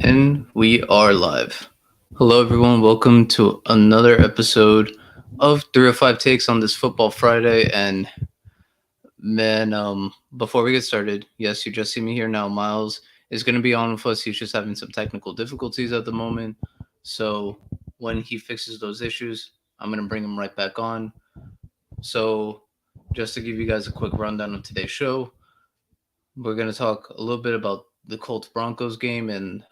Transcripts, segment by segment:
And we are live. Hello, everyone. Welcome to another episode of 305 Takes on this Football Friday. And man, before we get started, yes, you just see me here now. Myles is going to be on with us. He's just having some technical difficulties at the moment. So when he fixes those issues, I'm going to bring him right back on. So just to give you guys a quick rundown of today's show, we're going to talk a little bit about the Colts Broncos game and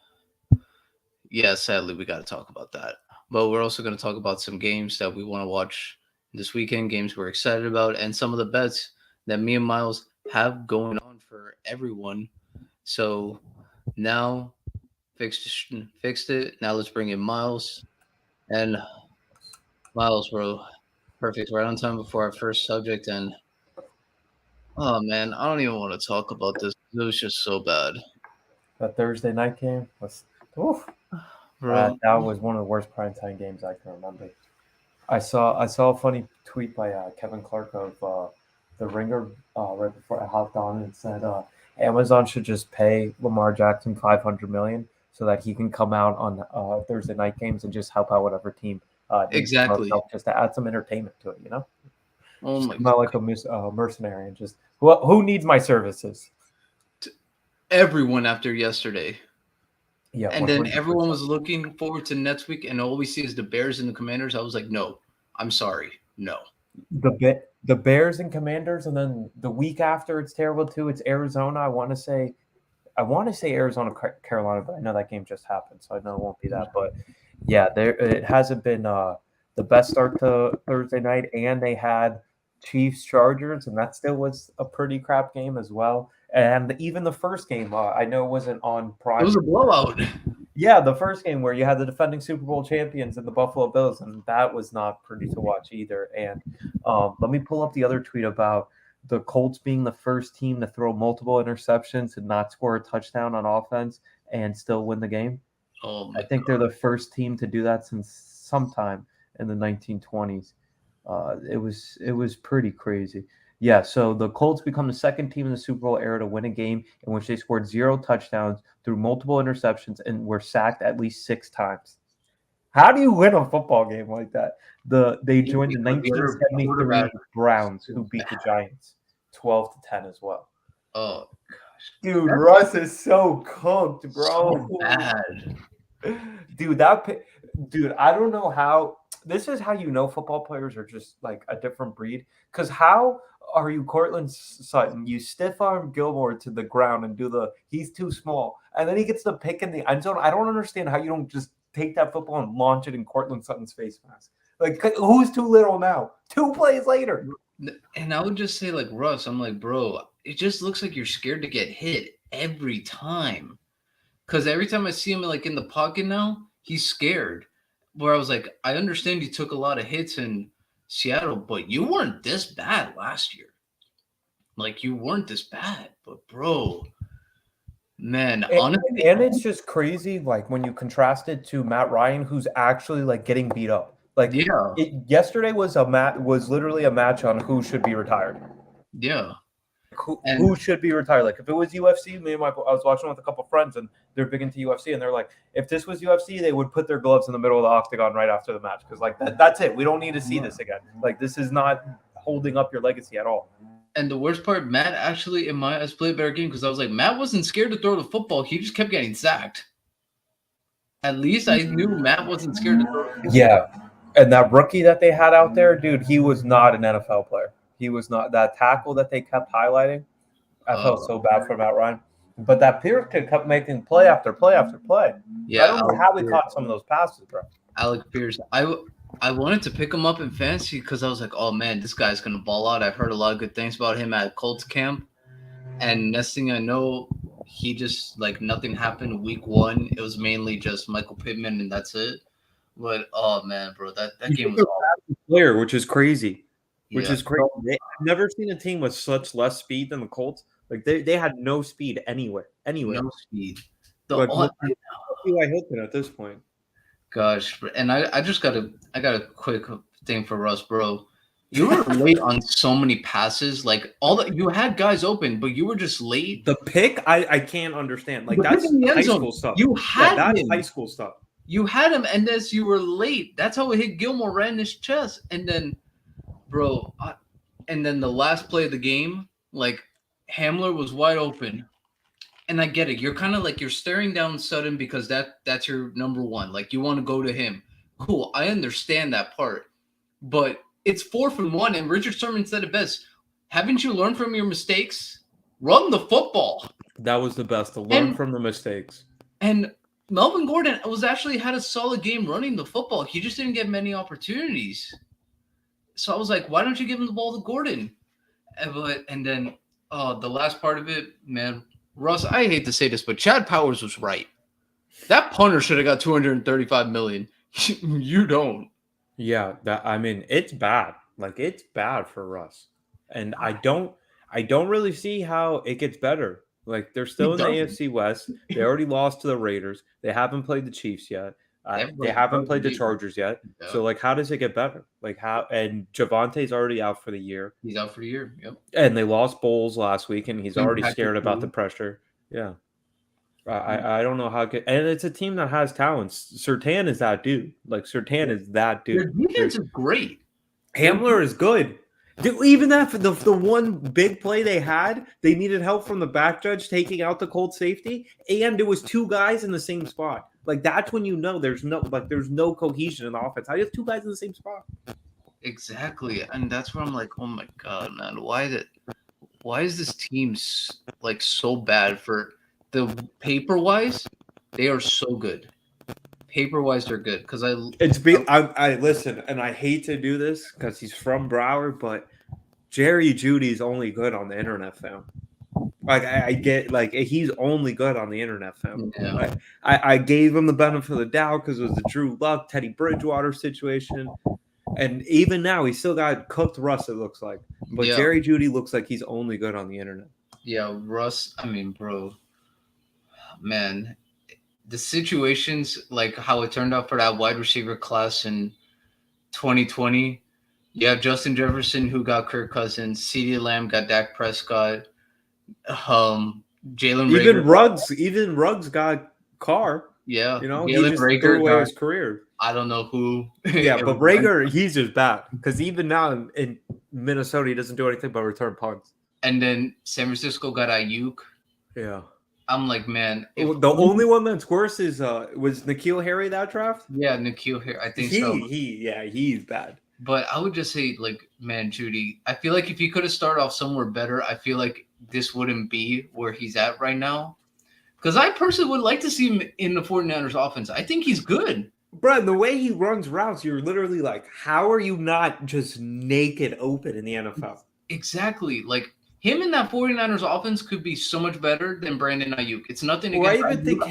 yeah, sadly, we got to talk about that. But we're also going to talk about some games that we want to watch this weekend, games we're excited about, and some of the bets that me and Miles have going on for everyone. So now fixed it. Now let's bring in Miles. And Miles, bro, perfect. Right on time before our first subject. And oh man, I don't even want to talk about this. It was just so bad, The Thursday night game was, oof, bro. that was one of the worst primetime games I can remember. I saw a funny tweet by Kevin Clark of the Ringer right before I hopped on and said Amazon should just pay Lamar Jackson $500 million so that he can come out on Thursday night games and just help out whatever team needs the most Exactly. help, just to add some entertainment to it. Oh Just my come out like a mercenary and just who needs my services? everyone after yesterday. Yeah, And then 100%. everyone was looking forward to next week, and all we see is the Bears and the Commanders. I was like, no, I'm sorry, no. The Bears and Commanders, and then the week after it's terrible too. It's Arizona. I want to say Arizona Carolina, but I know that game just happened, so I know it won't be that. But yeah, there it hasn't been the best start to Thursday night, and they had Chiefs Chargers, and that still was a pretty crap game as well. And even the first game, I know wasn't on It was Prime. a blowout. Yeah, the first game where you had the defending Super Bowl champions and the Buffalo Bills, and that was not pretty to watch either. And let me pull up the other tweet about the Colts being the first team to throw multiple interceptions and not score a touchdown on offense and still win the game. Oh I my think they're god. the first team to do that since sometime in the 1920s. It was pretty crazy. Yeah, so the Colts become the second team in the Super Bowl era to win a game in which they scored zero touchdowns through multiple interceptions and were sacked at least 6 times. How do you win a football game like that? They joined the Because their quarterback 1973 Browns, was who beat the bad. Giants 12-10 as well. Oh, Dude, that's Russ is so cooked, bro. so bad. Dude, dude, I don't know how. This is how you know football players are just like a different breed. Because how are you Cortland Sutton? You stiff arm Gilmore to the ground and do he's too small, and then he gets the pick in the end zone. I don't understand how you don't just take that football and launch it in Cortland Sutton's face mask. Like, who's too little now? 2 plays later. And I would just say, like, Russ, I'm like, bro, it just looks like you're scared to get hit every time. Because every time I see him, like, in the pocket now, he's scared. Where I was like, I understand you took a lot of hits in Seattle, but you weren't this bad last year. Like, you weren't this bad. But, bro, man, And, honestly, and it's just crazy, like when you contrast it to Matt Ryan, who's actually like getting beat up. Like yeah, yesterday was literally a match on who should be retired. yeah. Who And should be retired? Like if it was UFC, I was watching with a couple friends, and they're big into UFC, and they're like, if this was UFC, they would put their gloves in the middle of the octagon right after the match because like that's it. We don't need to see this again. Like this is not holding up your legacy at all. And the worst part, Matt actually, in my eyes, played a better game because I was like, Matt wasn't scared to throw the football. He just kept getting sacked. At least I knew Matt wasn't scared to throw the football. Yeah, and that rookie that they had out there, dude, he was not an NFL player. He was not that tackle that they kept highlighting. I felt Uh, so bad for Matt Ryan. But that Pierce kid kept making play after play after play. I yeah, don't know how he caught some of those passes, bro. Alec Pierce. I wanted to pick him up in fantasy because I was like, oh man, this guy's gonna ball out. I've heard a lot of good things about him at Colts camp, and next thing I know, he just like nothing happened week one. It was mainly just Michael Pittman and that's it. But oh man, bro, that He's game such was a awful. fast player, which is crazy. Which Yeah, is crazy. I've never seen a team with such less speed than the Colts. Like they had no speed anywhere. no speed. The Like on, what Eli Hilton at this point. gosh, and I got a quick thing for Russ, bro. You were late on so many passes. Like all that, you had guys open, but you were just late. The pick, I can't understand. Like The pick that's in the end high zone. school stuff. You Yeah, had that's him. high school stuff. You had him, and as you were late, that's how it hit Gilmore right in his chest. And then, bro, and then the last play of the game, like Hamler was wide open. And I get it. You're kind of like you're staring down Sutton because that's your number one. Like you want to go to him. Cool. I understand that part. But it's 4th-and-1, and Richard Sherman said it best. Haven't you learned from your mistakes? Run the football. That was the best to learn from the mistakes. And Melvin Gordon was actually had a solid game running the football. He just didn't get many opportunities. So I was like, why don't you give him the ball to Gordon? And then the last part of it, man, Russ, I hate to say this, but Chad Powers was right. That punter should have got $235 million. You don't. Yeah, it's bad. Like it's bad for Russ. And I don't really see how it gets better. Like they're still in the AFC West. They already lost to the Raiders. They haven't played the Chiefs yet. They haven't played the Chargers yet. Yeah. So like how does it get better? Like how and Javante's already out for the year. He's out for the year. Yep. And they lost Bowles last week and he's already scared about the pressure. Yeah. I don't know how good, and it's a team that has talents. Surtain is that dude. Like Surtain is that dude. Their defense is great. Hamler is good. Dude, even that for the one big play they had, they needed help from the back judge taking out the cold safety, and there was 2 guys in the same spot. Like that's when you know there's no cohesion in the offense. How do you have 2 guys in the same spot? Exactly, and that's where I'm like, oh my god, man, why is this team like so bad for? The paper-wise, they are so good. Paper-wise, they're good because I listen, and I hate to do this because he's from Broward, but Jerry Judy's only good on the internet, fam. Like I get, like he's only good on the internet, fam. Yeah. I gave him the benefit of the doubt because it was the Drew Luck, Teddy Bridgewater situation, and even now he still got cooked Russ. It looks like, but yeah. Jerry Judy looks like he's only good on the internet. Yeah, Russ. I mean, bro. Man, the situations like how it turned out for that wide receiver class in 2020. You have Justin Jefferson who got Kirk Cousins, CeeDee Lamb got Dak Prescott, Jalen Reagor. Even Ruggs got Carr. Yeah, you know, he just threw away his career. I don't know who. Yeah, but Reagor, he's just bad because even now in Minnesota, he doesn't do anything but return punts. And then San Francisco got Ayuk. Yeah. I'm like, man. The only one that's worse is was N'Keal Harry that draft? Yeah, N'Keal Harry. I think so. He's bad. But I would just say, like, man, Judy, I feel like if he could have started off somewhere better, I feel like this wouldn't be where he's at right now. Because I personally would like to see him in the 49ers offense. I think he's good. Bro, the way he runs routes, you're literally like, how are you not just naked open in the NFL? Exactly. Like, him in that 49ers offense could be so much better than Brandon Ayuk. It's nothing against I even think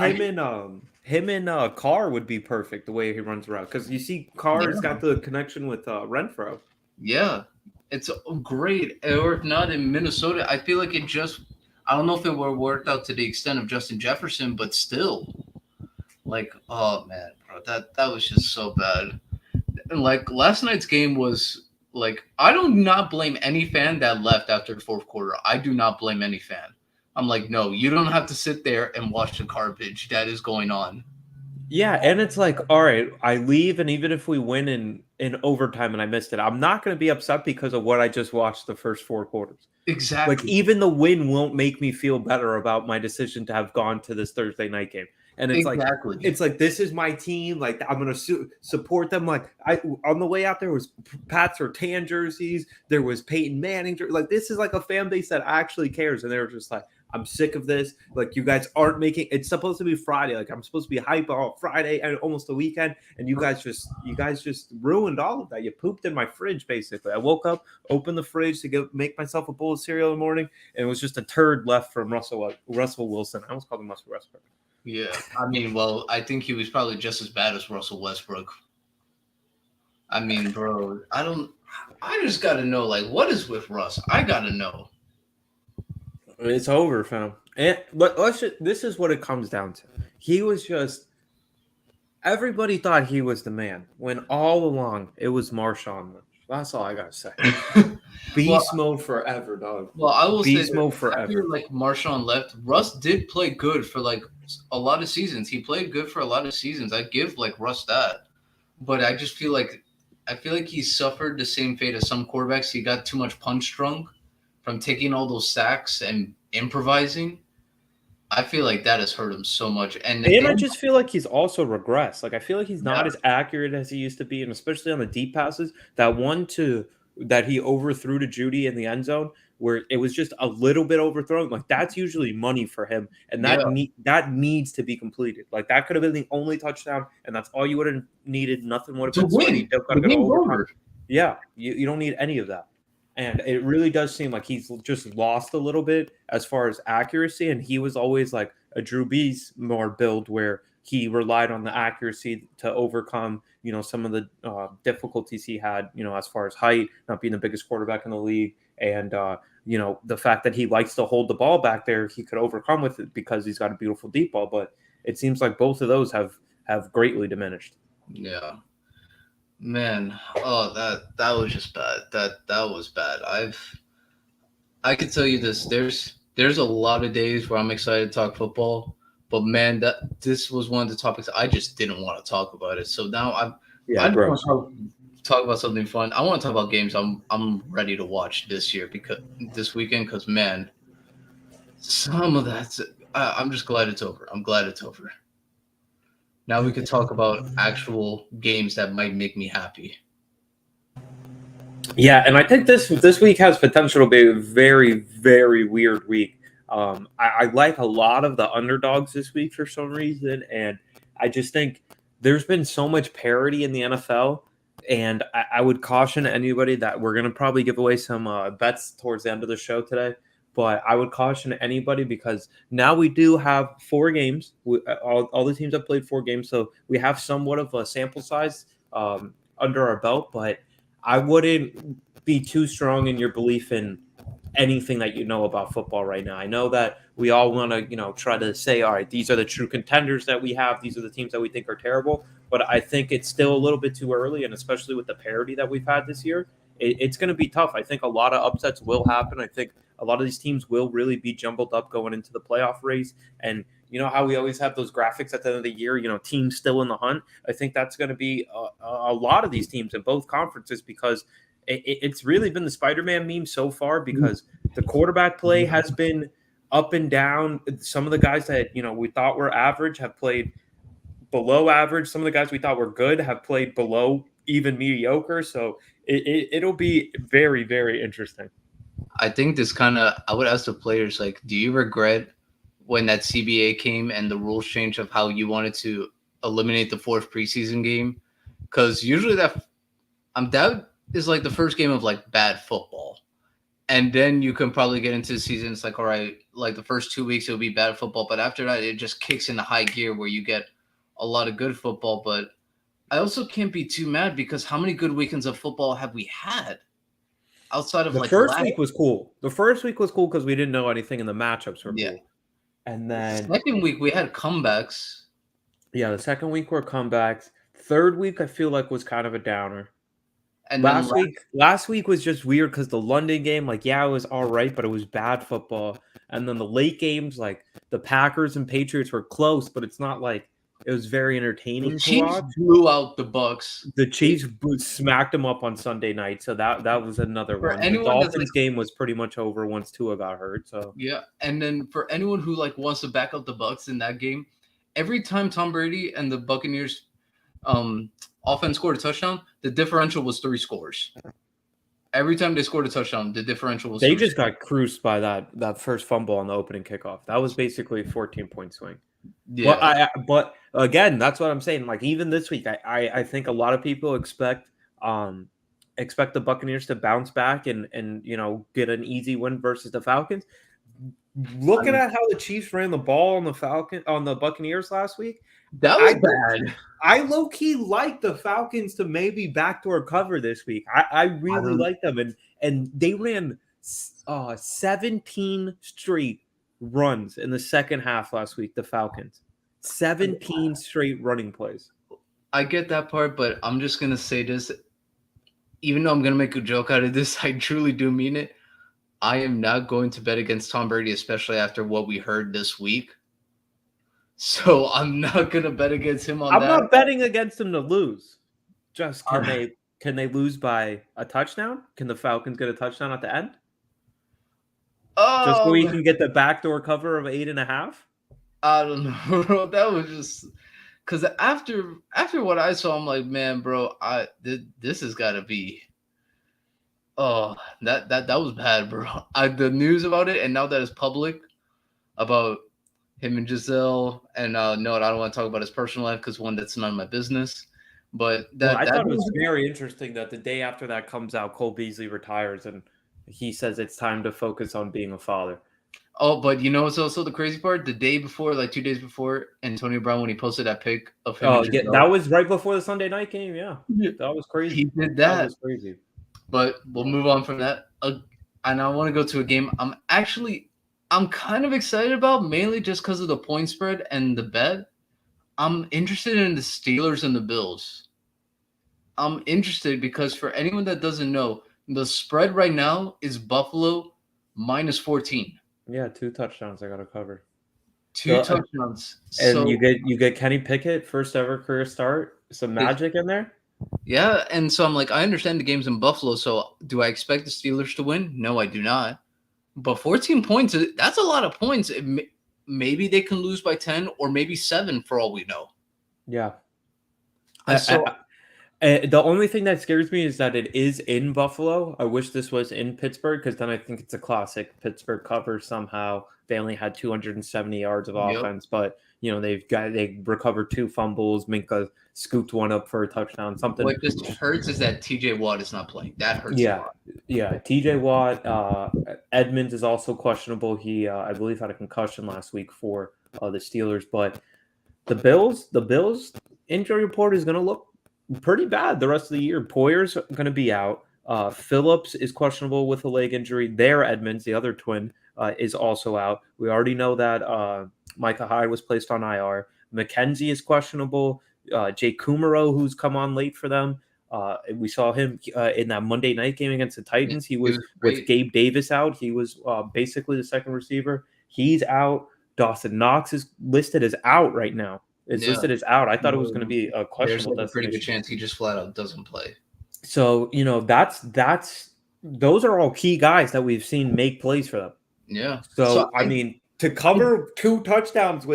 him and Carr would be perfect the way he runs around. Because you see Carr's got the connection with Renfro. Yeah. It's great. Or if not in Minnesota, I feel like I don't know if it would have worked out to the extent of Justin Jefferson, but still. Like, oh man, bro, that was just so bad. And like last night's game was like, I do not blame any fan that left after the 4th quarter. I do not blame any fan. I'm like, no, you don't have to sit there and watch the garbage that is going on. Yeah, and it's like, all right, I leave, and even if we win in overtime and I missed it, I'm not going to be upset because of what I just watched the first 4 quarters. Exactly. Like, even the win won't make me feel better about my decision to have gone to this Thursday night game. And it's like this is my team. Like I'm gonna support them. Like on the way out there was Pat Surtain jerseys. There was Peyton Manning. Like this is like a fan base that actually cares. And they were just like, I'm sick of this. Like you guys aren't making. It's supposed to be Friday. Like I'm supposed to be hype on Friday and almost the weekend. And you guys just ruined all of that. You pooped in my fridge basically. I woke up, opened the fridge to make myself a bowl of cereal in the morning, and it was just a turd left from Russell Wilson. I almost called him Russell Westbrook. Yeah, I mean, well, I think he was probably just as bad as Russell Westbrook. I mean, bro, I just got to know, like, what is with Russ? I got to know. It's over, fam. This is what it comes down to. He was just, everybody thought he was the man when all along it was Marshawn Lynch. That's all I gotta say. Beast mode forever, dog. Well, I will Beast say mode forever. After Marshawn left, Russ did play good for a lot of seasons. He played good for a lot of seasons. I give Russ that, but I just feel like he suffered the same fate as some quarterbacks. He got too much punch drunk from taking all those sacks and improvising. I feel like that has hurt him so much. And I just feel like he's also regressed. Like I feel like he's not as accurate as he used to be, and especially on the deep passes. That he overthrew to Judy in the end zone, where it was just a little bit overthrown. Like that's usually money for him, and that needs to be completed. Like that could have been the only touchdown, and that's all you would have needed. Nothing would have been sweaty. Yeah, you don't need any of that. And it really does seem like he's just lost a little bit as far as accuracy. And he was always like a Drew Brees more build where he relied on the accuracy to overcome, some of the difficulties he had, as far as height, not being the biggest quarterback in the league. And, the fact that he likes to hold the ball back there, he could overcome with it because he's got a beautiful deep ball. But it seems like both of those have greatly diminished. Yeah. Man, that was just bad. That was bad. I could tell you this. There's a lot of days where I'm excited to talk football, but man, this was one of the topics I just didn't want to talk about it. So now I just want to talk about something fun. I want to talk about games I'm ready to watch this weekend because man, some of that I'm just glad it's over. I'm glad it's over. Now we could talk about actual games that might make me happy. Yeah, and I think this week has potential to be a very, very weird week. I like a lot of the underdogs this week for some reason, and I just think there's been so much parity in the NFL, and I would caution anybody that we're going to probably give away some bets towards the end of the show today. But I would caution anybody because now we do have 4 games. All the teams have played 4 games, so we have somewhat of a sample size under our belt. But I wouldn't be too strong in your belief in anything that you know about football right now. I know that we all want to, try to say, all right, these are the true contenders that we have. These are the teams that we think are terrible. But I think it's still a little bit too early, and especially with the parity that we've had this year, it's going to be tough. I think a lot of upsets will happen. I think a lot of these teams will really be jumbled up going into the playoff race. And you know how we always have those graphics at the end of the year, teams still in the hunt. I think that's going to be a lot of these teams in both conferences because it's really been the Spider-Man meme so far because the quarterback play has been up and down. Some of the guys that, we thought were average have played below average. Some of the guys we thought were good have played below even mediocre. So it'll be very, very interesting. I think I would ask the players, do you regret when that CBA came and the rules changed of how you wanted to eliminate the 4th preseason game? Because usually that is the first game of bad football. And then you can probably get into the season. It's all right, the first 2 weeks, it'll be bad football. But after that, it just kicks into high gear where you get a lot of good football. But I also can't be too mad because how many good weekends of football have we had? Outside of the first week was cool. The first week was cool because we didn't know anything and the matchups were cool. And then the second week we had comebacks. Yeah, the second week were comebacks. Third week I feel like was kind of a downer. And last week was just weird because the London game, it was all right, but it was bad football. And then the late games, the Packers and Patriots were close, but it's not it was very entertaining. The Chiefs blew out the Bucks. The Chiefs smacked them up on Sunday night, so that was another one. The Dolphins game was pretty much over once Tua got hurt. So yeah, and then for anyone who wants to back up the Bucks in that game, every time Tom Brady and the Buccaneers offense scored a touchdown, the differential was 3 scores. Every time they scored a touchdown, the differential was. They just got cruised by that first fumble on the opening kickoff. That was basically a 14-point swing. Yeah, but again, that's what I'm saying. Even this week, I think a lot of people expect the Buccaneers to bounce back and get an easy win versus the Falcons. Looking at how the Chiefs ran the ball on the Buccaneers last week, that was bad. I low key like the Falcons to maybe backdoor cover this week. I really like them, and they ran 17 straight runs in the second half last week. The Falcons, 17 straight running plays. I get that part, but I'm just gonna say this: even though I'm gonna make a joke out of this, I truly do mean it. I am not going to bet against Tom Brady, especially after what we heard this week. So I'm not gonna bet against him on I'm that. not betting against him to lose. Just can they lose by a touchdown? Can the Falcons get a touchdown at the end? Just so we can get the backdoor cover of 8.5? I don't know, bro. That was just because after what I saw, I'm like, man, bro, this has got to be. Oh, that was bad, bro. The news about it, and now that it's public about him and Giselle, and no, I don't want to talk about his personal life because one, that's none of my business. But I thought it was very interesting that the day after that comes out, Cole Beasley retires, and he says it's time to focus on being a father. Oh, but you know what's also the crazy part? The day before, like 2 days before, Antonio Brown, when he posted that pic of him. Oh, yeah, that was right before the Sunday night game. Yeah, that was crazy. He did that. That was crazy. But we'll move on from that. And I want to go to a game I'm kind of excited about, mainly just because of the point spread and the bet. I'm interested in the Steelers and the Bills. I'm interested because for anyone that doesn't know, the spread right now is Buffalo minus 14. Yeah, 2 touchdowns I got to cover. 2 touchdowns. And so, you get Kenny Pickett, first ever career start. Some magic in there. Yeah, and so I'm like, I understand the game's in Buffalo, so do I expect the Steelers to win? No, I do not. But 14 points, that's a lot of points. Maybe they can lose by 10 or maybe 7 for all we know. Yeah. The only thing that scares me is that it is in Buffalo. I wish this was in Pittsburgh because then I think it's a classic Pittsburgh cover somehow. They only had 270 yards of offense, but they recovered 2 fumbles. Minka scooped one up for a touchdown. Something. What just hurts is that TJ Watt is not playing. That hurts a lot. Yeah. TJ Watt. Edmonds is also questionable. He, I believe, had a concussion last week for the Steelers. But the Bills injury report is going to look pretty bad the rest of the year. Poyer's going to be out. Phillips is questionable with a leg injury. Edmonds, the other twin, is also out. We already know that Micah Hyde was placed on IR. McKenzie is questionable. Jay Kumaro, who's come on late for them. We saw him in that Monday night game against the Titans. He was with Gabe Davis out. He was basically the second receiver. He's out. Dawson Knox is listed as out right now. It's listed as out. I thought it was going to be a questionable. There's a pretty good chance he just flat out doesn't play. So those are all key guys that we've seen make plays for them. Yeah. So I mean, to cover 2 touchdowns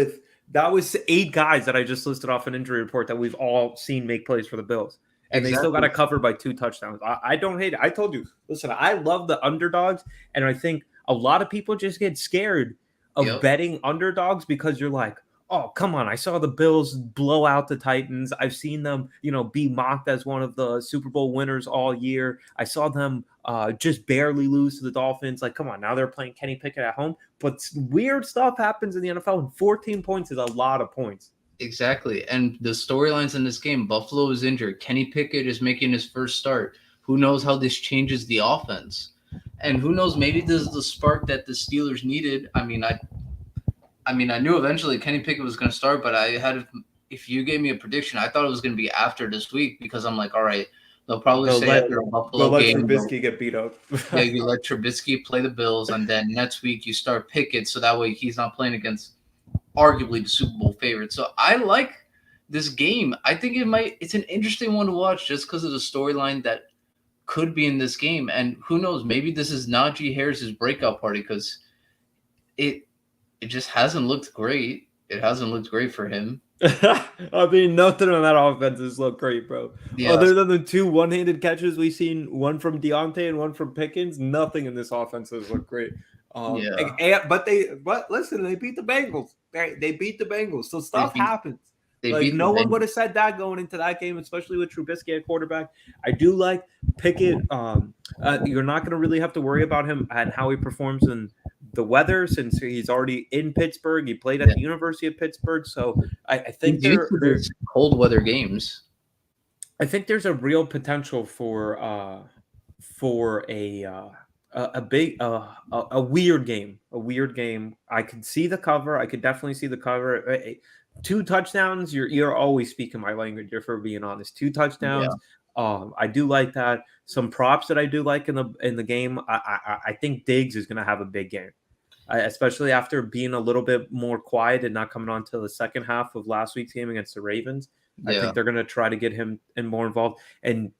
that was 8 guys that I just listed off an injury report that we've all seen make plays for the Bills, and they still got to cover by 2 touchdowns. I don't hate it. I told you, listen, I love the underdogs, and I think a lot of people just get scared of betting underdogs because you're like, oh, come on. I saw the Bills blow out the Titans. I've seen them, be mocked as one of the Super Bowl winners all year. I saw them just barely lose to the Dolphins. Like, come on. Now they're playing Kenny Pickett at home. But weird stuff happens in the NFL, and 14 points is a lot of points. Exactly. And the storylines in this game, Buffalo is injured. Kenny Pickett is making his first start. Who knows how this changes the offense? And who knows, maybe this is the spark that the Steelers needed. I mean, I knew eventually Kenny Pickett was going to start, but if you gave me a prediction, I thought it was going to be after this week because I'm like, all right, they'll probably after a Buffalo game. Let Trubisky get beat up. Yeah, you let Trubisky play the Bills, and then next week you start Pickett, so that way he's not playing against arguably the Super Bowl favorite. So I like this game. I think it's an interesting one to watch just because of the storyline that could be in this game. And who knows, maybe this is Najee Harris's breakout party because it just hasn't looked great. It hasn't looked great for him. I mean, nothing on that offense has looked great, bro. Yeah. Other than the 2 one-handed catches we've seen, one from Deontay and one from Pickens, nothing in this offense has looked great. But listen, they beat the Bengals. They beat the Bengals, so stuff happens. No one would have said that going into that game, especially with Trubisky at quarterback. I do like Pickett. You're not going to really have to worry about him and how he performs in the weather since he's already in Pittsburgh. He played at the University of Pittsburgh, so I think there's cold weather games. I think there's a real potential for a weird game. A weird game. I could see the cover. I could definitely see the cover. 2 touchdowns. You're always speaking my language. If we're being honest, 2 touchdowns. I do like that. Some props that I do like in the game. I think Diggs is going to have a big game, especially after being a little bit more quiet and not coming on till the second half of last week's game against the Ravens. I think they're going to try to get him more involved. And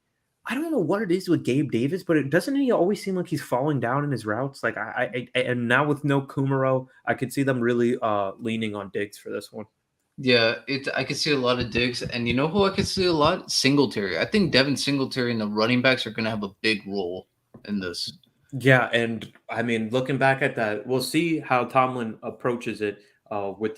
I don't know what it is with Gabe Davis, but doesn't he always seem like he's falling down in his routes? Like and now with no Kumaro, I could see them really leaning on Diggs for this one. Yeah, I could see a lot of Diggs, and you know who I could see a lot? Singletary. I think Devin Singletary and the running backs are going to have a big role in this. Yeah, and I mean, looking back at that, we'll see how Tomlin approaches it with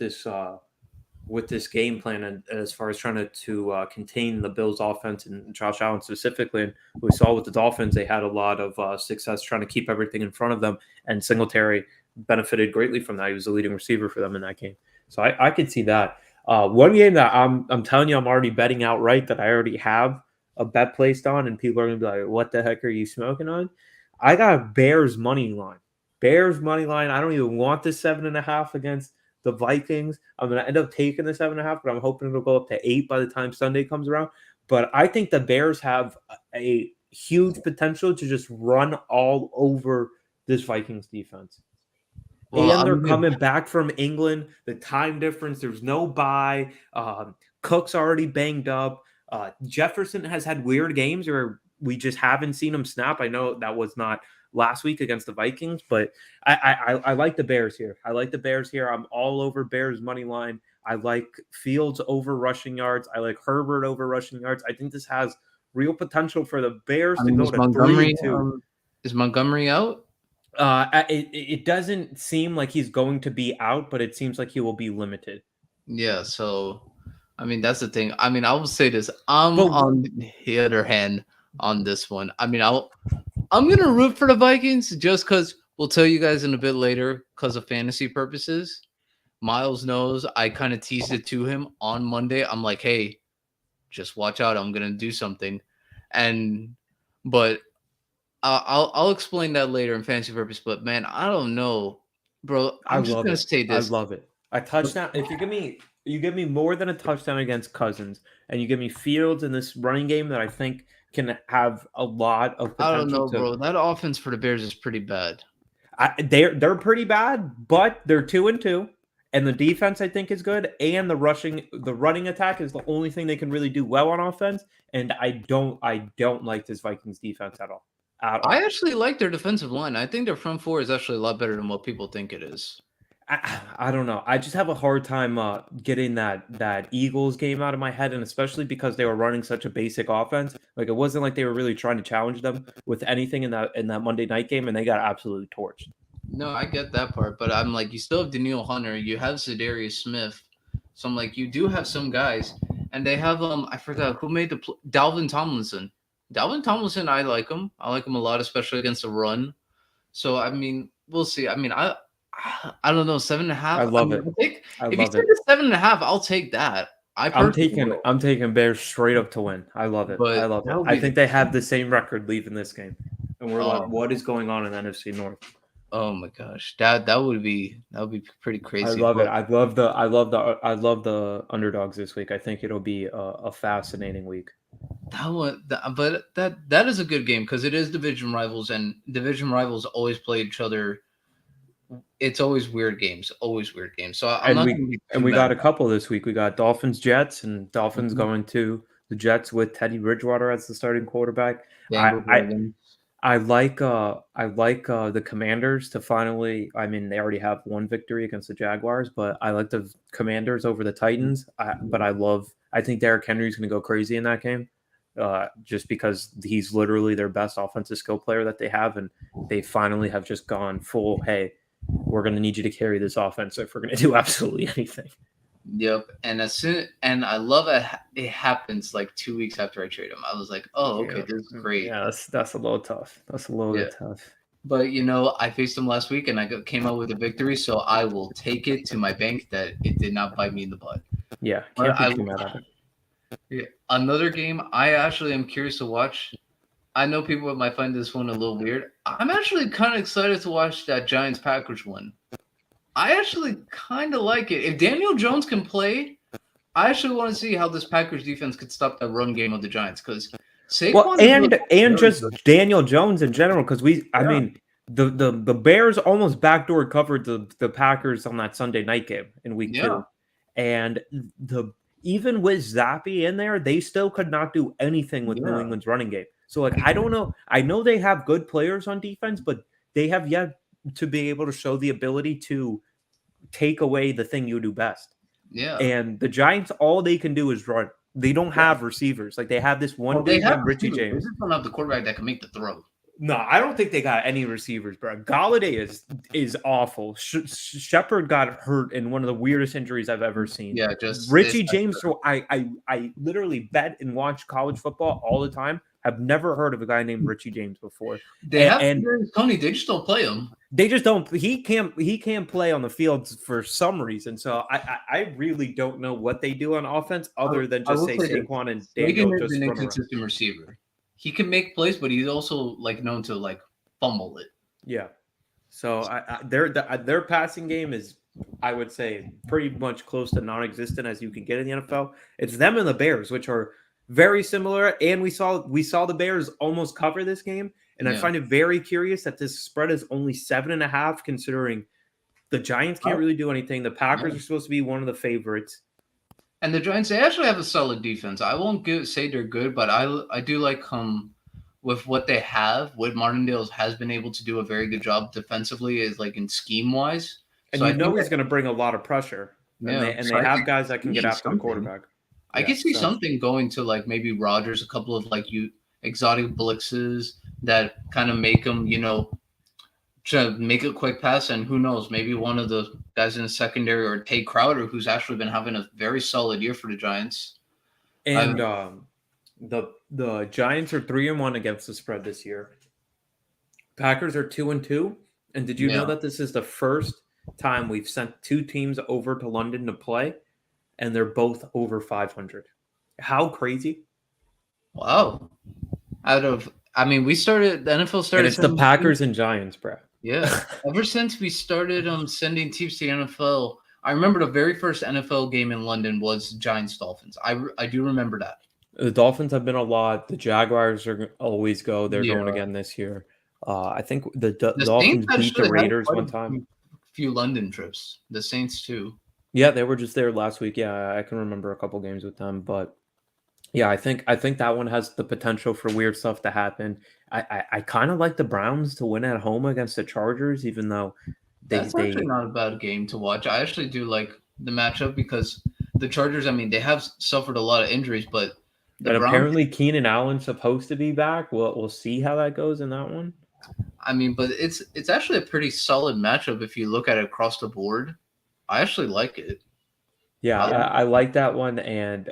this game plan, and as far as trying to contain the Bills' offense and Josh Allen specifically. And we saw with the Dolphins, they had a lot of success trying to keep everything in front of them, and Singletary benefited greatly from that. He was the leading receiver for them in that game, so I could see that. One game that I'm telling you, I'm already betting outright that I already have a bet placed on, and people are gonna be like, "What the heck are you smoking on?" I got Bears money line. Bears money line. I don't even want this 7.5 against the Vikings. I'm going to end up taking the 7.5, but I'm hoping it'll go up to 8 by the time Sunday comes around. But I think the Bears have a huge potential to just run all over this Vikings defense. Well, and they're coming back from England. The time difference, there's no bye. Cook's already banged up. Jefferson has had weird games where we just haven't seen him snap. I know that was not last week against the Vikings, but I like the Bears here. I like the Bears here. I'm all over Bears money line. I like Fields over rushing yards. I like Herbert over rushing yards. I think this has real potential for the Bears to go to 3-2. Is Montgomery out? It doesn't seem like he's going to be out, but it seems like he will be limited. Yeah, so I mean that's the thing. I mean, I will say this. On the other hand on this one. I mean, I'm gonna root for the Vikings just because we'll tell you guys in a bit later because of fantasy purposes. Myles knows I kind of teased it to him on Monday. I'm like, hey, just watch out. I'm gonna do something, but I'll explain that later in fantasy purpose. But man, I don't know, bro. I'm just gonna say this. I love it. A touchdown. If you give me more than a touchdown against Cousins, and you give me Fields in this running game that I think can have a lot of potential. I don't know, bro. That offense for the Bears is pretty bad. They're pretty bad, but they're 2-2, and the defense I think is good, and the running attack is the only thing they can really do well on offense. And I don't like this Vikings defense at all. I actually like their defensive line. I think their front four is actually a lot better than what people think it is. I don't know. I just have a hard time getting that Eagles game out of my head, and especially because they were running such a basic offense. Like, it wasn't like they were really trying to challenge them with anything in that Monday night game, and they got absolutely torched. No, I get that part, but I'm like, you still have Daniil Hunter, you have Zadarius Smith, so I'm like, you do have some guys, and they have I forgot who made Dalvin Tomlinson. Dalvin Tomlinson, I like him. I like him a lot, especially against the run. So I mean, we'll see. I mean, I don't know, 7.5. I love it. If you take a 7.5, I'll take that. I'm taking Bears straight up to win. I love it. I love it. I think they have the same record leaving this game, and we're like, what is going on in the NFC North? Oh my gosh, that would be pretty crazy. I love it. I love the underdogs this week. I think it'll be a fascinating week. That is a good game because it is division rivals, and division rivals always play each other. It's always weird games. So we got a couple this week. We got Dolphins Jets, and Dolphins going to the Jets with Teddy Bridgewater as the starting quarterback. I like the Commanders to finally. I mean, they already have one victory against the Jaguars, but I like the Commanders over the Titans. I think Derrick Henry's going to go crazy in that game, just because he's literally their best offensive skill player that they have, and they finally have just gone full. Hey, we're going to need you to carry this offense if we're going to do absolutely anything. Yep, and I love it happens like 2 weeks after I trade him. I was like, oh, okay, this is great. Yeah, that's a little tough. That's a little bit tough. But I faced him last week and I came out with a victory, so I will take it to my bank that it did not bite me in the butt. Yeah, can't be too mad at it. Yeah, another game I actually am curious to watch. I know people might find this one a little weird. I'm actually kind of excited to watch that Giants-Packers one. I actually kind of like it. If Daniel Jones can play, I actually want to see how this Packers defense could stop the run game of the Giants, because Well, and just Daniel Jones in general, because I mean, the Bears almost backdoor covered the Packers on that Sunday night game in week 2, and even with Zappy in there, they still could not do anything with New England's running game. So like, I don't know. I know they have good players on defense, but they have yet to be able to show the ability to take away the thing you do best. Yeah. And the Giants, all they can do is run. They don't have receivers. Like they have this one dude named Richie James. They just don't have the quarterback that can make the throw. No, I don't think they got any receivers, bro. Galladay is awful. Shepard got hurt in one of the weirdest injuries I've ever seen. Yeah, just Richie James. So I literally bet and watch college football all the time. I've never heard of a guy named Richie James before. They have Tony. They just don't play him. They just don't. He can't play on the field for some reason. So I really don't know what they do on offense other than just say Saquon and Daniel just an inconsistent receiver. He can make plays, but he's also like known to like fumble it. Yeah. So their passing game is, I would say, pretty much close to non-existent as you can get in the NFL. It's them and the Bears, which are very similar. And we saw the Bears almost cover this game. And I find it very curious that this spread is only 7.5, considering the Giants can't really do anything. The Packers are supposed to be one of the favorites. And the Giants, they actually have a solid defense. I won't say they're good, but I do like with what they have. Whit Martindale has been able to do a very good job defensively, is like in scheme wise. And so he's going to bring a lot have guys that can get after the quarterback. I can see something going to like maybe Rodgers, a couple of like exotic blitzes that kind of make him, to make a quick pass, and who knows, maybe one of the guys in the secondary, or Tay Crowder, who's actually been having a very solid year for the Giants. And the Giants are 3-1 against the spread this year. Packers are 2-2. And did you know that this is the first time we've sent 2 teams over to London to play, and they're both over 500? How crazy! Wow. The NFL started. And it's the Packers and Giants, bro. Yeah. Ever since we started sending teams to the NFL, I remember the very first NFL game in London was Giants-Dolphins. I do remember that. The Dolphins have been a lot. The Jaguars always go. They're going again this year. I think the Dolphins beat the Raiders one time. A few London trips. The Saints too. Yeah, they were just there last week. Yeah, I can remember a couple games with them, but yeah, I think that one has the potential for weird stuff to happen. I kind of like the Browns to win at home against the Chargers, even though that's actually not a bad game to watch. I actually do like the matchup because the Chargers, they have suffered a lot of injuries, but Browns, apparently Keenan Allen's supposed to be back. We'll see how that goes in that one. But it's actually a pretty solid matchup if you look at it across the board. I actually like it. Yeah, I like that one, and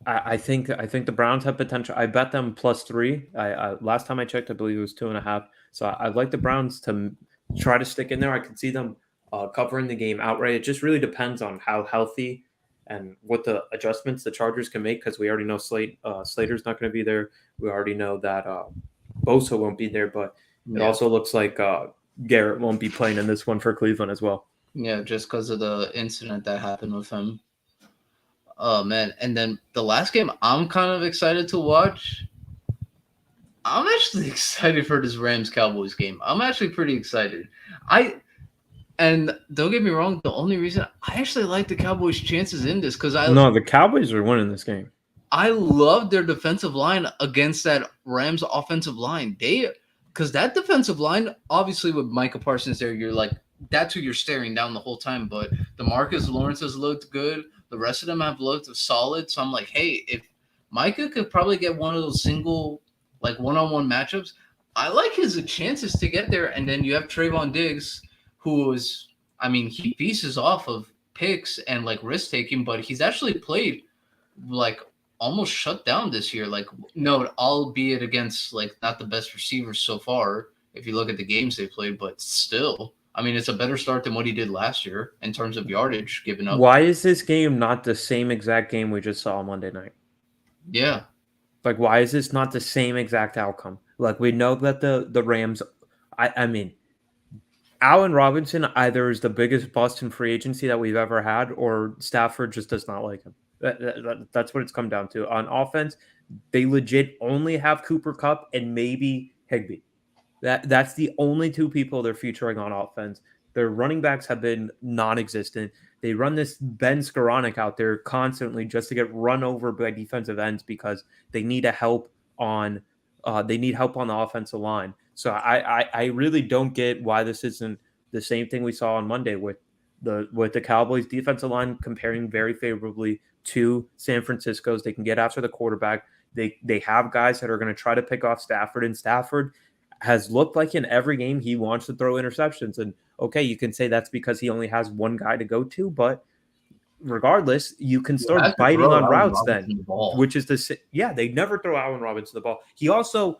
I think the Browns have potential. I bet them +3. Last time I checked, I believe it was 2.5. So I'd like the Browns to try to stick in there. I could see them covering the game outright. It just really depends on how healthy and what the adjustments the Chargers can make, because we already know Slater's not going to be there. We already know that Bosa won't be there, but it also looks like Garrett won't be playing in this one for Cleveland as well. Yeah, just because of the incident that happened with him. Oh, man. And then the last game I'm kind of excited to watch. I'm actually excited for this Rams-Cowboys game. I'm actually pretty excited. And don't get me wrong, the only reason I actually like the Cowboys' chances in this because the Cowboys are winning this game. I love their defensive line against that Rams offensive line. Because that defensive line, obviously with Micah Parsons there, you're like, that's who you're staring down the whole time. But DeMarcus Lawrence has looked good. The rest of them have looked solid. So I'm like, hey, if Micah could probably get one of those single, like one-on-one matchups, I like his chances to get there. And then you have Trayvon Diggs, who is, he pieces off of picks and like risk taking, but he's actually played like almost shut down this year. Like, no, albeit against like not the best receivers so far, if you look at the games they played, but still. It's a better start than what he did last year in terms of yardage given up. Why is this game not the same exact game we just saw on Monday night? Yeah. Like, why is this not the same exact outcome? Like, we know that the Rams, Allen Robinson either is the biggest bust in free agency that we've ever had, or Stafford just does not like him. That's what it's come down to. On offense, They legit only have Cooper Kupp and maybe Higbee. That's the only two people they're featuring on offense. Their running backs have been non-existent. They run this Ben Skoranek out there constantly just to get run over by defensive ends because they need help on the offensive line. So I really don't get why this isn't the same thing we saw on Monday with the Cowboys defensive line comparing very favorably to San Francisco's. They can get after the quarterback. They have guys that are going to try to pick off Stafford, and Stafford has looked like in every game he wants to throw interceptions. And okay, you can say that's because he only has one guy to go to, but regardless, you can start biting on routes then, which is they never throw Allen Robinson the ball. He also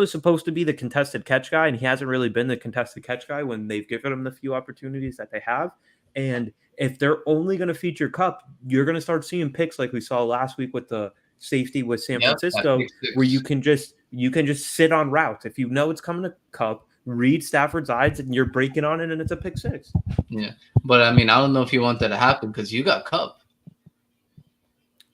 is supposed to be the contested catch guy, and he hasn't really been the contested catch guy when they've given him the few opportunities that they have. And if they're only going to feature Kupp, you're going to start seeing picks like we saw last week with the safety with San Francisco, where you can just sit on routes. If you know it's coming to Kupp, read Stafford's eyes and you're breaking on it and it's a pick six. Yeah. But I mean, I don't know if you want that to happen because you got Kupp.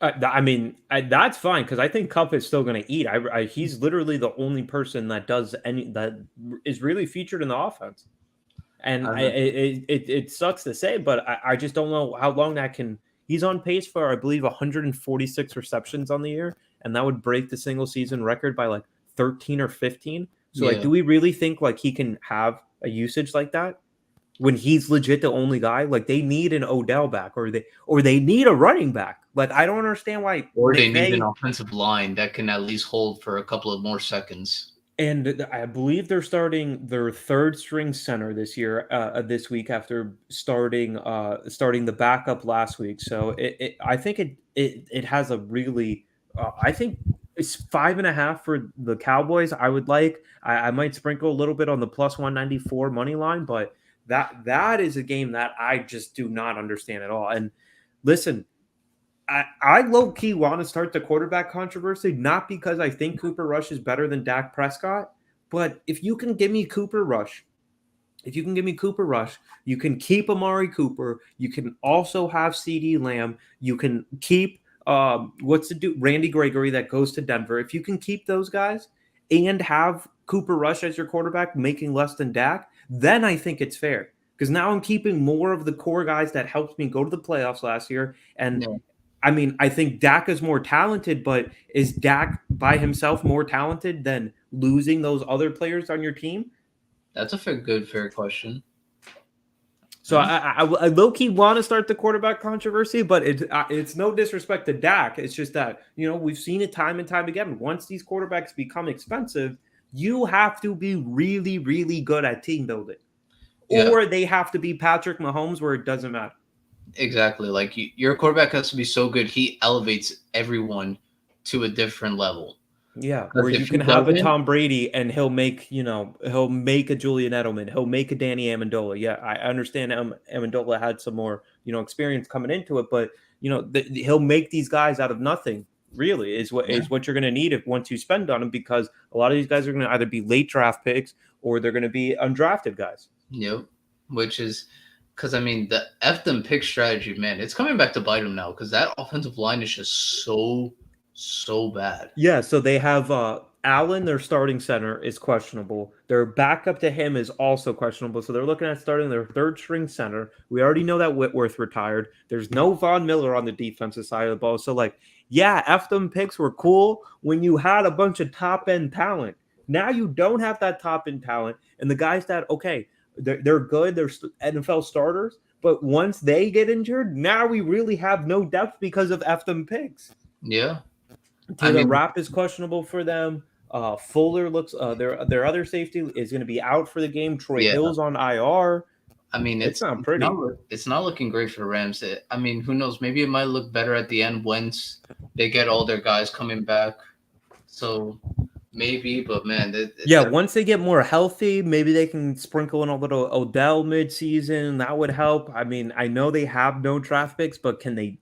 That's fine because I think Kupp is still going to eat. He's literally the only person that is really featured in the offense. And it sucks to say, but I just don't know how long that can. He's on pace for, I believe, 146 receptions on the year, and that would break the single season record by like 13 or 15. So, do we really think like he can have a usage like that when he's legit the only guy? Like, they need an Odell back, or they need a running back. Like, I don't understand why. Or they need an offensive line that can at least hold for a couple of more seconds. And I believe they're starting their third string center this year, this week after starting the backup last week. So I think it has a really, I think it's 5.5 for the Cowboys. I would like, I might sprinkle a little bit on the plus 194 money line, but that is a game that I just do not understand at all. And listen, I low-key want to start the quarterback controversy, not because I think Cooper Rush is better than Dak Prescott, but if you can give me Cooper Rush, you can keep Amari Cooper. You can also have CeeDee Lamb. You can keep Randy Gregory that goes to Denver. If you can keep those guys and have Cooper Rush as your quarterback making less than Dak, then I think it's fair. Because now I'm keeping more of the core guys that helped me go to the playoffs last year. And I mean, I think Dak is more talented, but is Dak by himself more talented than losing those other players on your team? That's a fair question. So I low-key want to start the quarterback controversy, but it's no disrespect to Dak. It's just that, we've seen it time and time again. Once these quarterbacks become expensive, you have to be really, really good at team building. Yeah. Or they have to be Patrick Mahomes where it doesn't matter. Exactly. Like your quarterback has to be so good, he elevates everyone to a different level. Yeah, or you can have a Tom Brady and he'll make a Julian Edelman, he'll make a Danny Amendola. Yeah, I understand Amendola had some more experience coming into it, but he'll make these guys out of nothing. Really, is what you're going to need once you spend on them, because a lot of these guys are going to either be late draft picks or they're going to be undrafted guys. Yep, which is. Because, I mean, the F them pick strategy, man, it's coming back to bite them now because that offensive line is just so bad. Yeah, so they have Allen, their starting center, is questionable. Their backup to him is also questionable. So they're looking at starting their third string center. We already know that Whitworth retired. There's no Von Miller on the defensive side of the ball. So, F them picks were cool when you had a bunch of top-end talent. Now you don't have that top-end talent. And the guys that, they're good. They're NFL starters. But once they get injured, now we really have no depth because of F them picks. Yeah. Taylor Rapp is questionable for them. Fuller looks their other safety is going to be out for the game. Troy Hill's on IR. I mean, it's not pretty. It's not looking great for the Rams. I mean, who knows? Maybe it might look better at the end once they get all their guys coming back. So maybe, but man, once they get more healthy, maybe they can sprinkle in a little Odell midseason. That would help. I mean, I know they have no draft picks, but can they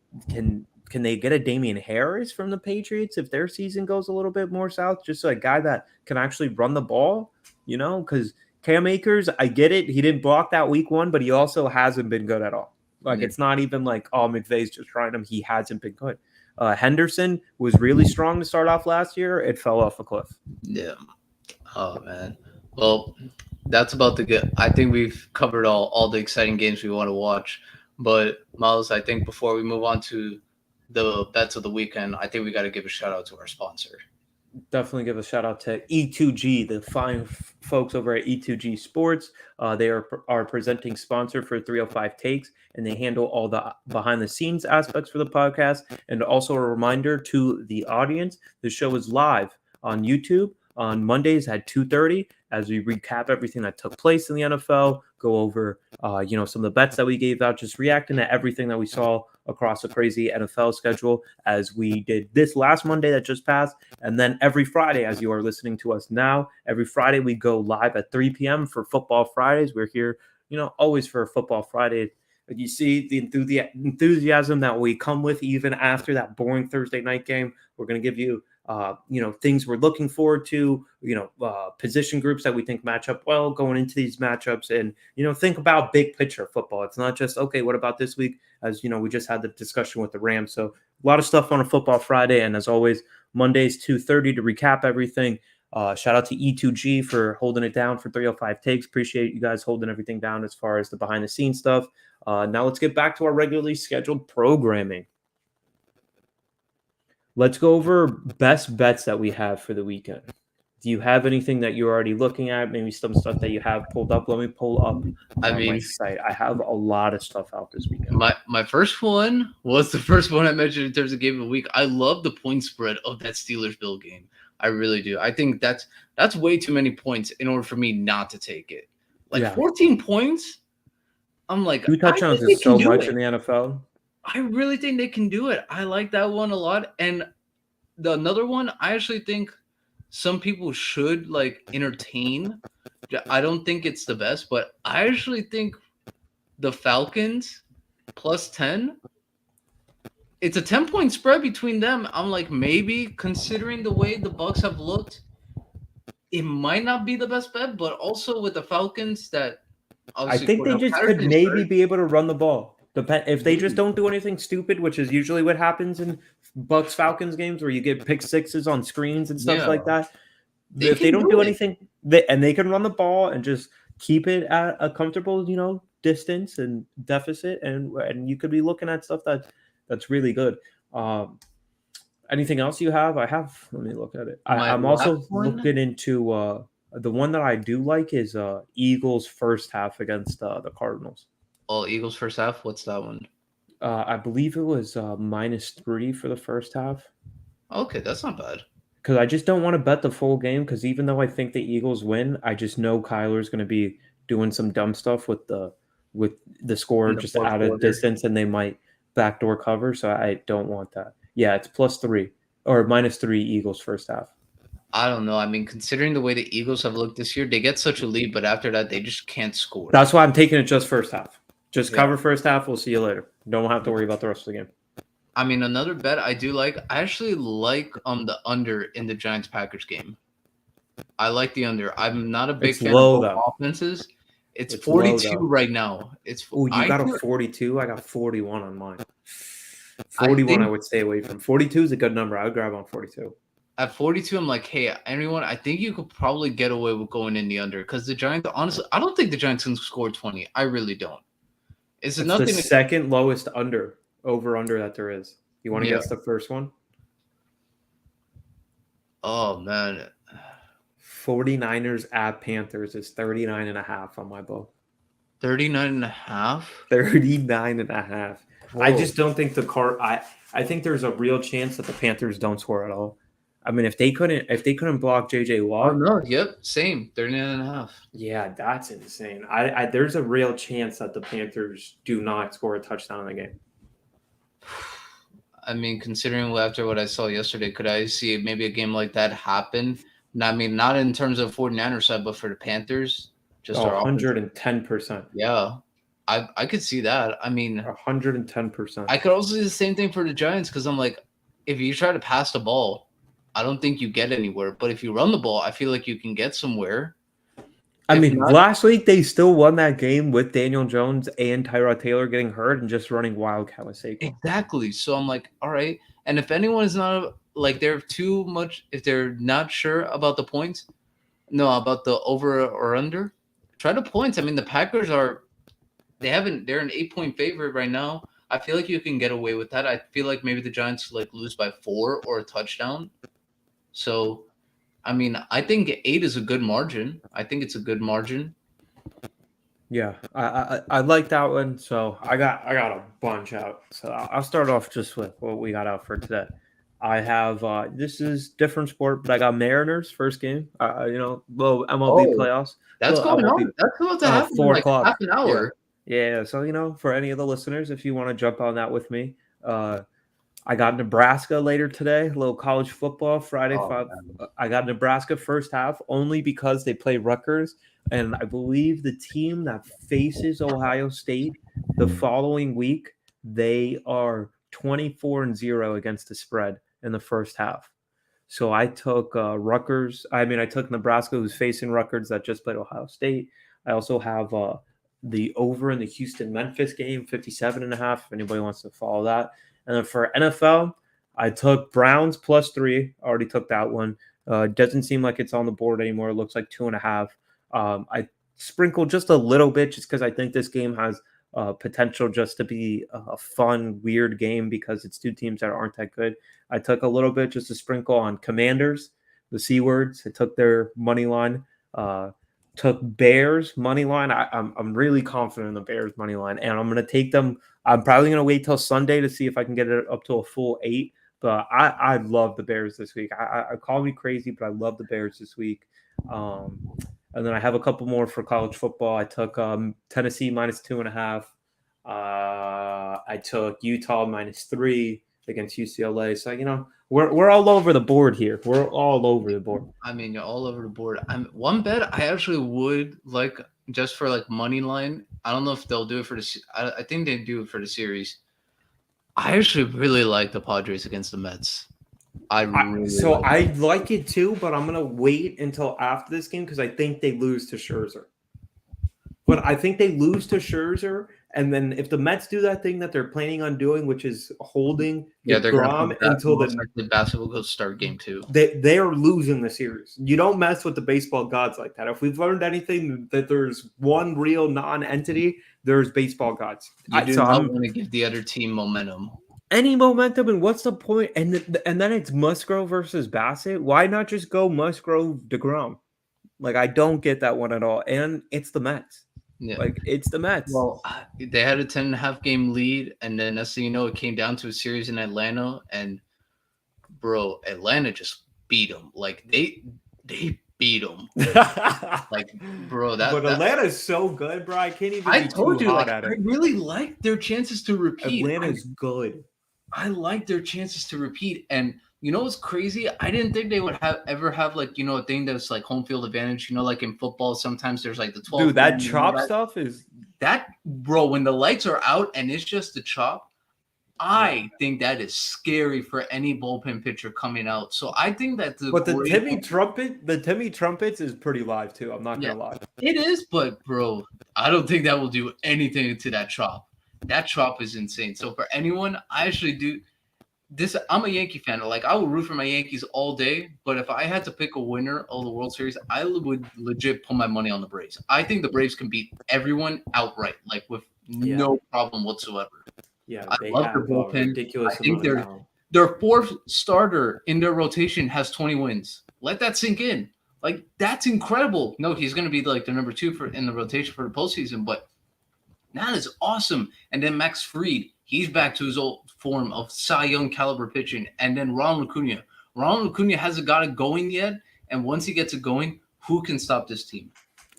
get a Damian Harris from the Patriots if their season goes a little bit more south? Just a guy that can actually run the ball, because Cam Akers, I get it. He didn't block that week 1, but he also hasn't been good at all. It's not even like, McVay's just trying him. He hasn't been good. Henderson was really strong to start off last year. It fell off a cliff. Yeah. Oh man. Well, that's about the good. I think we've covered all the exciting games we want to watch. But Myles, I think before we move on to the bets of the weekend, I think we got to give a shout out to our sponsor. Definitely give a shout out to E2G, the fine folks over at E2G Sports. They are our presenting sponsor for 305 Takes, and they handle all the behind the scenes aspects for the podcast. And also a reminder to the audience, the show is live on YouTube on Mondays at 2:30 as we recap everything that took place in the NFL, go over some of the bets that we gave out, just reacting to everything that we saw across a crazy NFL schedule as we did this last Monday that just passed. And then every Friday, as you are listening to us now, every Friday we go live at 3 p.m. for Football Fridays. We're here, always for Football Friday. You see the enthusiasm that we come with even after that boring Thursday night game. We're going to give you things we're looking forward to, position groups that we think match up well going into these matchups, and, think about big picture football. It's not just, okay, what about this week? As we just had the discussion with the Rams. So a lot of stuff on a Football Friday. And as always, Mondays, 2:30 to recap everything. Shout out to E2G for holding it down for 305 Takes. Appreciate you guys holding everything down as far as the behind the scenes stuff. Now let's get back to our regularly scheduled programming. Let's go over best bets that we have for the weekend. Do you have anything that you're already looking at? Maybe some stuff that you have pulled up? Let me pull up my site. I have a lot of stuff out this weekend. My first one was the first one I mentioned in terms of game of the week. I love the point spread of that Steelers-Bill game. I really do. I think that's way too many points in order for me not to take it. 14 points? I'm like, 2 touchdowns is so much in the NFL. I really think they can do it. I like that one a lot. And another one, I actually think some people should entertain. I don't think it's the best, but I actually think the Falcons plus 10. It's a 10-point spread between them. I'm like, maybe considering the way the Bucs have looked, it might not be the best bet, but also with the Falcons that I think they just could maybe be able to run the ball. If they just don't do anything stupid, which is usually what happens in Bucs Falcons games where you get pick sixes on screens and stuff like that. If they don't do anything, and they can run the ball and just keep it at a comfortable, distance and deficit, and you could be looking at stuff that's really good. Anything else you have? Let me look at it. I'm also looking into the one that I do like is Eagles first half against the Cardinals. Oh, Eagles first half? What's that one? I believe it was -3 for the first half. Okay, that's not bad. Because I just don't want to bet the full game, because even though I think the Eagles win, I just know Kyler's going to be doing some dumb stuff with the score just out of distance, and they might backdoor cover, so I don't want that. Yeah, it's +3 or -3 Eagles first half. I don't know. I mean, considering the way the Eagles have looked this year, they get such a lead, but after that, they just can't score. That's why I'm taking it just first half. Just cover first half. We'll see you later. Don't have to worry about the rest of the game. I mean, another bet I do like. I actually like the under in the Giants-Packers game. I like the under. I'm not a big fan of offenses. It's 42 right now. You got a 42? I got 41 on mine. 41 I would stay away from. 42 is a good number. I would grab on 42. At 42, I'm like, hey, anyone, I think you could probably get away with going in the under, because the Giants, honestly, I don't think the Giants can score 20. I really don't. It's the second lowest over-under that there is. You want to guess the first one? Oh, man. 49ers at Panthers is 39.5 on my book. 39.5? 39.5. I just don't think I think there's a real chance that the Panthers don't score at all. I mean, if they couldn't block JJ Watt. Oh no, yep, same. 39.5. Yeah, that's insane. There's a real chance that the Panthers do not score a touchdown in the game. I mean, considering after what I saw yesterday, could I see maybe a game like that happen? I mean, not in terms of 49ers side, but for the Panthers. Just 110%. Yeah. I could see that. I mean, 110%. I could also see the same thing for the Giants, because I'm like, if you try to pass the ball, I don't think you get anywhere. But if you run the ball, I feel like you can get somewhere. I mean, last week they still won that game with Daniel Jones and Tyrod Taylor getting hurt and just running wildcat with Saquon. Exactly. So I'm like, all right. And if anyone is not like they're too much, if they're not sure about the points, no, about the over or under, try the points. I mean, the Packers they're an 8-point favorite right now. I feel like you can get away with that. I feel like maybe the Giants like lose by 4 or a touchdown. So, I mean, I think 8 is a good margin. I think it's a good margin. Yeah, I like that one. So I got a bunch out. So I'll start off just with what we got out for today. I have this is different sport, but I got Mariners first game. Little MLB playoffs. That's going on. That's about to happen. 4 like o'clock. Half an hour. Yeah. So for any of the listeners, if you want to jump on that with me, I got Nebraska later today. A little college football Friday. I got Nebraska first half only because they play Rutgers. And I believe the team that faces Ohio State the following week, they are 24-0 against the spread in the first half. So I took Rutgers. I took Nebraska, who's facing Rutgers that just played Ohio State. I also have the over in the Houston-Memphis game, 57.5, if anybody wants to follow that. And then for NFL, I took Browns +3. Already took that one. Doesn't seem like it's on the board anymore. It looks like 2.5. I sprinkled just a little bit just because I think this game has potential just to be a fun, weird game because it's two teams that aren't that good. I took a little bit just to sprinkle on Commanders, the C words. I took their money line. Took Bears money line. I'm really confident in the Bears money line, and I'm going to take them. I'm probably going to wait till Sunday to see if I can get it up to a full 8. But I love the Bears this week. I call me crazy, but I love the Bears this week. And then I have a couple more for college football. I took Tennessee -2.5. I took Utah -3 against UCLA. So we're all over the board here. We're all over the board. I mean, you're all over the board. One bet I actually would like just for like money line. I don't know if they'll do it for the. I think they do it for the series. I actually really like the Padres against the Mets. I like it too, but I'm gonna wait until after this game because I think they lose to Scherzer. But I think they lose to Scherzer, and then if the Mets do that thing that they're planning on doing, which is holding DeGrom until the basketball goes start game 2, they are losing the series. You don't mess with the baseball gods like that. If we've learned anything, that there's one real non-entity, there's baseball gods. You do not want to give the other team momentum. Any momentum, and what's the point? And then it's Musgrove versus Bassett. Why not just go Musgrove DeGrom? Like, I don't get that one at all. And it's the Mets. Yeah. Like, it's the Mets. Well, they had a 10.5 game lead, and then next thing you know, it came down to a series in Atlanta, and bro, Atlanta just beat them. Like they beat them. Like, bro, but Atlanta's so good, bro. I can't even. I told you, like, I really like their chances to repeat. Atlanta's good. I like their chances to repeat, and you know what's crazy? I didn't think they would ever have like a thing that's like home field advantage. Like in football, sometimes there's like the 12. Dude, that chop stuff is that, bro. When the lights are out and it's just the chop, I think that is scary for any bullpen pitcher coming out. So I think that the Timmy Trumpets is pretty live too. I'm not gonna lie. It is, but bro, I don't think that will do anything to that chop. That chop is insane. So for anyone, I actually do this. I'm a Yankee fan. Like, I will root for my Yankees all day. But if I had to pick a winner of the World Series, I would legit put my money on the Braves. I think the Braves can beat everyone outright, like with no problem whatsoever. Yeah, I love their bullpen. Ridiculous. I think their fourth starter in their rotation has 20 wins. Let that sink in. Like, that's incredible. No, he's going to be like the number 2 in the rotation for the postseason, but that is awesome. And then Max Fried, he's back to his old form of Cy Young caliber pitching. And then Ronald Acuna. Ronald Acuna hasn't got it going yet. And once he gets it going, who can stop this team?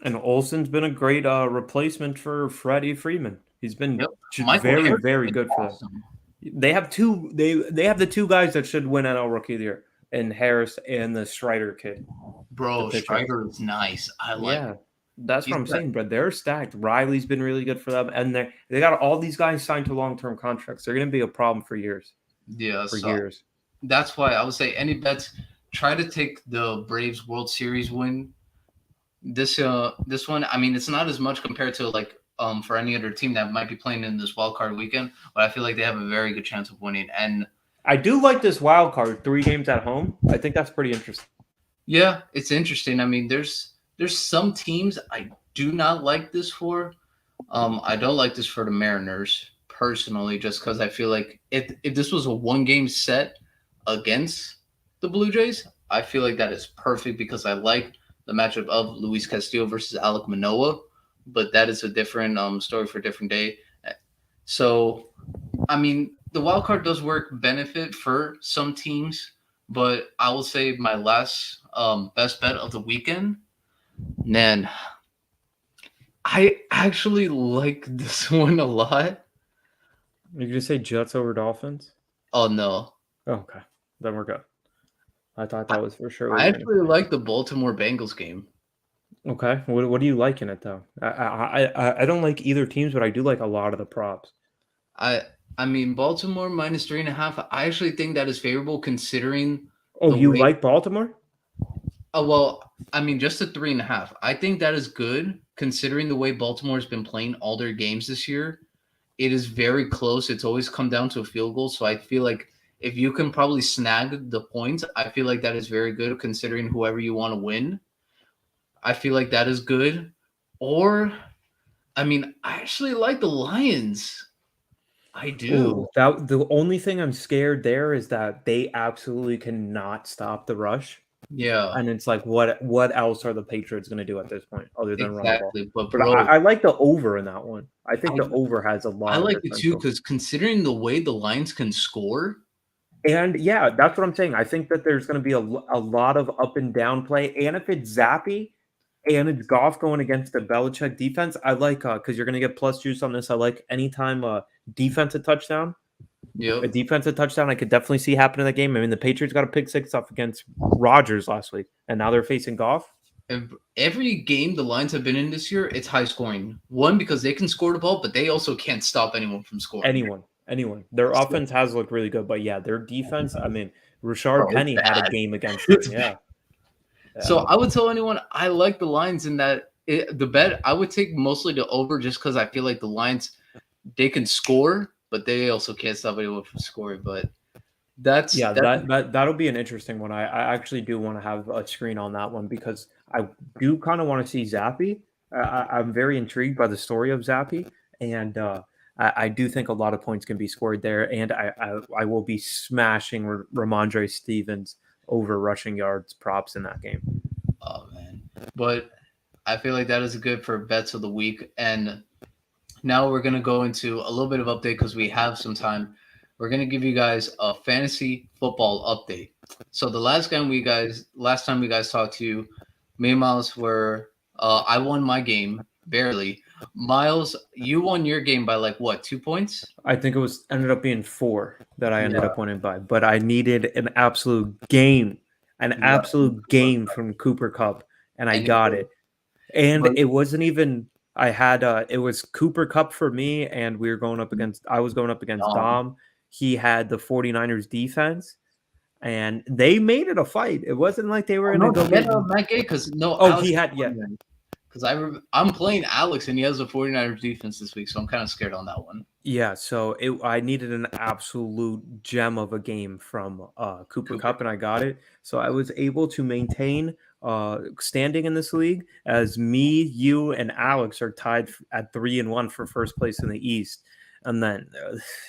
And Olsen's been a great replacement for Freddie Freeman. He's been very, very good for them. They have two. They have the 2 guys that should win NL Rookie of the Year, and Harris and the Strider kid. Bro, Strider is nice. I like. Yeah. That's what I'm saying, bro. They're stacked. Riley's been really good for them, and they got all these guys signed to long-term contracts. They're going to be a problem for years. Yeah, years. That's why I would say any bets. Try to take the Braves World Series win. this one, I mean, it's not as much compared to like for any other team that might be playing in this wild card weekend, but I feel like they have a very good chance of winning. And I do like this wild card, 3 games at home. I think that's pretty interesting. Yeah, it's interesting. I mean, there's some teams I do not like this for. I don't like this for the Mariners personally, just because I feel like if this was a 1 game set against the Blue Jays, I feel like that is perfect because I like the matchup of Luis Castillo versus Alek Manoah, but that is a different story for a different day. So, I mean, the wild card does work benefit for some teams, but I will say my last best bet of the weekend, man, I actually like this one a lot. You just say Jets over Dolphins? Oh no. Oh, okay. Then we're good. I thought that was for sure. I actually like the Baltimore Bengals game. Okay. What do you like in it though? I don't like either teams, but I do like a lot of the props. I mean Baltimore minus 3.5. I actually think that is favorable considering. Oh, you like Baltimore? Oh well, I mean just a 3.5. I think that is good considering the way Baltimore's been playing all their games this year. It is very close. It's always come down to a field goal. So I feel like if you can probably snag the points, I feel like that is very good considering whoever you want to win. I feel like that is good. Or, I mean, I actually like the Lions. I do. Ooh, that the only thing I'm scared there is that they absolutely cannot stop the rush. Yeah. And it's like, what else are the Patriots going to do at this point other than run the ball? But bro, I like the over in that one. I think the over has a lot. I like it too because considering the way the Lions can score. And yeah, that's what I'm saying. I think that there's going to be a lot of up and down play. And if it's Zappy and it's Goff going against the Belichick defense, I like because you're going to get plus juice on this. I like anytime defensive touchdown. Yep. A defensive touchdown I could definitely see happen in the game. I mean, the Patriots got a pick 6 off against Rodgers last week, and now they're facing Goff. Every game the Lions have been in this year, it's high scoring. One, because they can score the ball, but they also can't stop anyone from scoring. Anyone. Their offense has looked really good, but yeah, their defense, I mean, Rashard Penny had a game against them. Yeah. So I would tell anyone I like the Lions in that the bet I would take mostly the over just because I feel like the Lions, they can score, but they also can't stop anyone from scoring. But that'll be an interesting one. I actually do want to have a screen on that one because I do kind of want to see Zappy. I'm very intrigued by the story of Zappy, and I do think a lot of points can be scored there. And I will be smashing Ramondre Stevens over rushing yards props in that game. Oh man, but I feel like that is good for bets of the week. And now we're gonna go into a little bit of update because we have some time. We're gonna give you guys a fantasy football update. So the last time we guys talked to you, me and Myles were I won my game barely. Myles, you won your game by like what, 2 points? I think it ended up being 4 that I ended up winning by, but I needed an absolute game from Cooper Kupp, and I got it. And it wasn't even. I had it was Cooper Kupp for me, and I was going up against Dom. He had the 49ers defense, and they made it a fight. It wasn't like they were going to go get that game because he had because I'm playing Alex and he has the 49ers defense this week, so I'm kind of scared on that one. Yeah, so I needed an absolute gem of a game from Cooper Kupp, and I got it. So I was able to maintain standing in this league as me, you, and Alex are tied at 3-1 for first place in the East. And then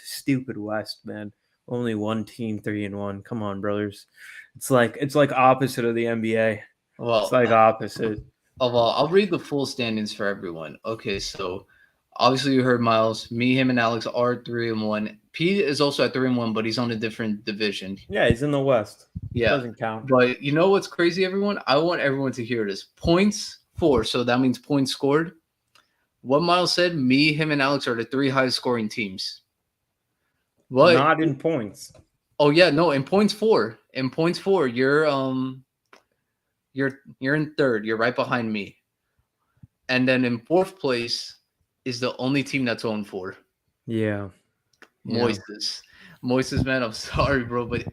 stupid West, man. Only one team 3-1. Come on, brothers. It's like opposite of the NBA. Well, it's like opposite. Well, I'll read the full standings for everyone. Okay, so obviously you heard Myles. Me, him, and Alex are 3-1. Pete is also at 3-1, but he's on a different division. Yeah, he's in the West. Yeah, doesn't count. But you know what's crazy, everyone? I want everyone to hear this. Points 4, so that means points scored. What Myles said, me, him, and Alex are the 3 highest scoring teams. What? Not in points. Oh yeah, no, in points 4. In points 4, you're in third. You're right behind me. And then in 4th place is the only team that's 0-4. Yeah. Moises, man, I'm sorry, bro, but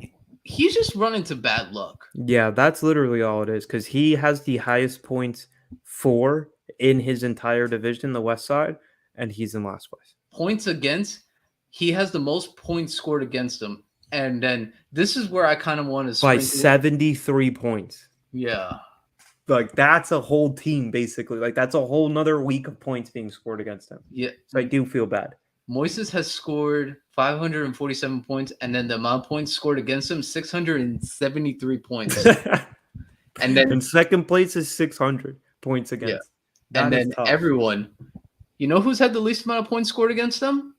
he's just running to bad luck. Yeah, that's literally all it is because he has the highest points 4 in his entire division, the West side, and he's in last place. Points against, he has the most points scored against him. And then this is where I kind of want to by 73 points. Yeah. Like, that's a whole team, basically. Like, that's a whole nother week of points being scored against him. Yeah. So I do feel bad. Moises has scored 547 points, and then the amount of points scored against him, 673 points. And then in second place is 600 points against. Yeah. And then everyone, you know who's had the least amount of points scored against them?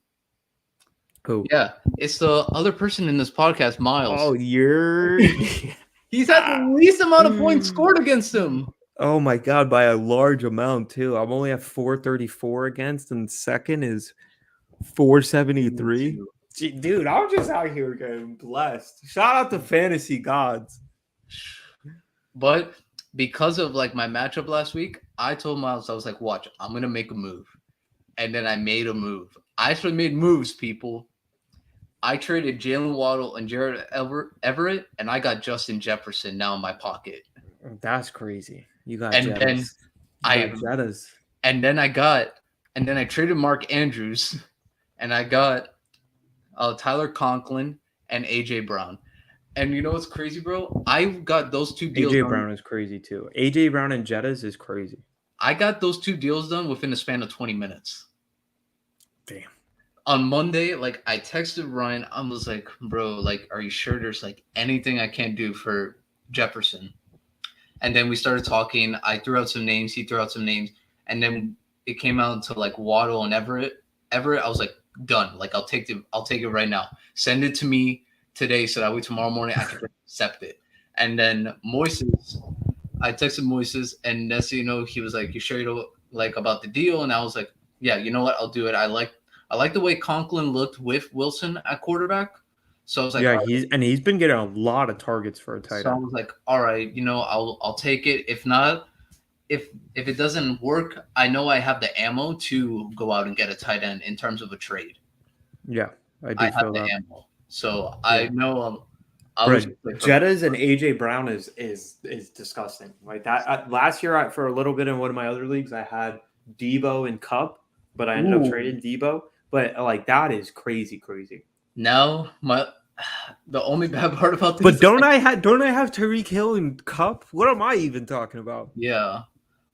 Who? Yeah, it's the other person in this podcast, Myles. Oh, he's had the least amount of points scored against him. Oh my God, by a large amount too. I'm only at 434 against, and second is 473. Dude, I'm just out here getting blessed. Shout out to fantasy gods. But because of like my matchup last week, I told Myles, I was like, watch, I'm gonna make a move. And then I made a move. I actually made moves, people. I traded Jalen Waddle and Jared Everett, and I got Justin Jefferson now in my pocket. That's crazy. You got Jettas. And then I traded Mark Andrews, and I got Tyler Conklin and AJ Brown. And you know what's crazy, bro? I got those 2 deals. AJ Brown is crazy too. AJ Brown and Jettas is crazy. I got those 2 deals done within a span of 20 minutes. Damn. On Monday, like I texted Ryan, I was like, bro, like, are you sure there's like anything I can't do for Jefferson? And then we started talking. I threw out some names. He threw out some names. And then it came out to like Waddle and Everett. I was like, done. Like, I'll take it right now. Send it to me today so that way tomorrow morning I can accept it. And then Moises, I texted Moises, and next thing you know, he was like, you sure you don't like about the deal? And I was like, yeah, you know what? I'll do it. I like the way Conklin looked with Wilson at quarterback. So I was like, yeah, he's been getting a lot of targets for a tight end. So I was like, all right, you know, I'll take it. If not, if it doesn't work, I know I have the ammo to go out and get a tight end in terms of a trade. Yeah, I have the ammo. So yeah. I know Jettas and AJ Brown is disgusting. Like that last year for a little bit in one of my other leagues, I had Debo and Cup, but I ended up trading Debo. But like that is crazy. Now the only bad part about this, but don't I have Tyreek Hill and Cup? What am I even talking about? Yeah,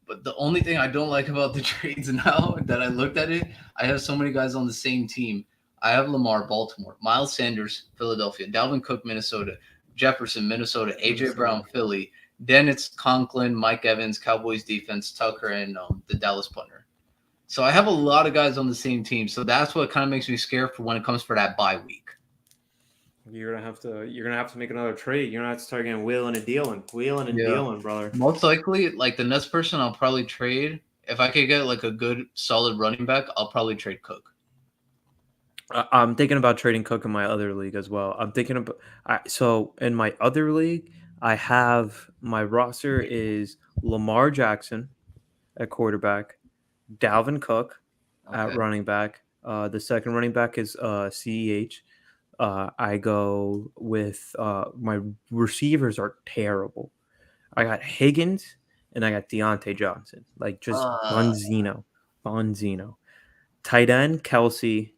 but the only thing I don't like about the trades now that I looked at it, I have so many guys on the same team. I have Lamar, Baltimore, Miles Sanders, Philadelphia, Dalvin Cook, Minnesota, Jefferson, Minnesota, AJ Brown, Philly. Then it's Conklin, Mike Evans, Cowboys defense, Tucker, and the Dallas punter. So I have a lot of guys on the same team. So that's what kind of makes me scared for when it comes for that bye week. You're gonna have to make another trade. You're gonna have to start getting wheeling and dealing, brother. Most likely, like the next person I'll probably trade, if I could get like a good solid running back, I'll probably trade Cook. I'm thinking about trading Cook in my other league as well. I'm thinking about so in my other league, I have my roster is Lamar Jackson at quarterback, Dalvin Cook at running back. The second running back is CEH. I go with my receivers are terrible. I got Higgins and I got Deontay Johnson, like just Bonzino. Tight end Kelsey.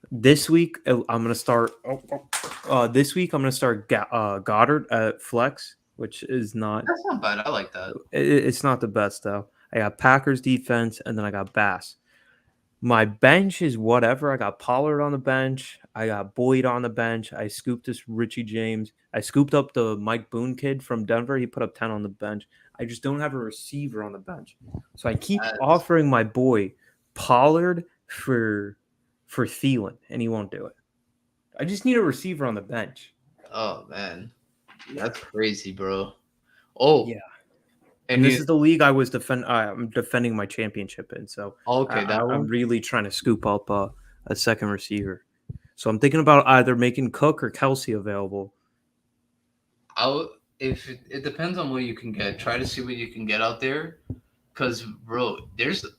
This week I'm gonna start. Goddard at flex, which is not. That's not bad. I like that. It's not the best though. I got Packers defense, and then I got Bass. My bench is whatever. I got Pollard on the bench. I got Boyd on the bench. I scooped this Richie James. I scooped up the Mike Boone kid from Denver. He put up 10 on the bench. I just don't have a receiver on the bench. So I keep offering my boy Pollard for Thielen, and he won't do it. I just need a receiver on the bench. Oh, man. That's crazy, bro. Oh, yeah. And this is the league I'm defending my championship in. So I'm really trying to scoop up a second receiver. So I'm thinking about either making Cook or Kelsey available. If it depends on what you can get. Try to see what you can get out there. Because, bro,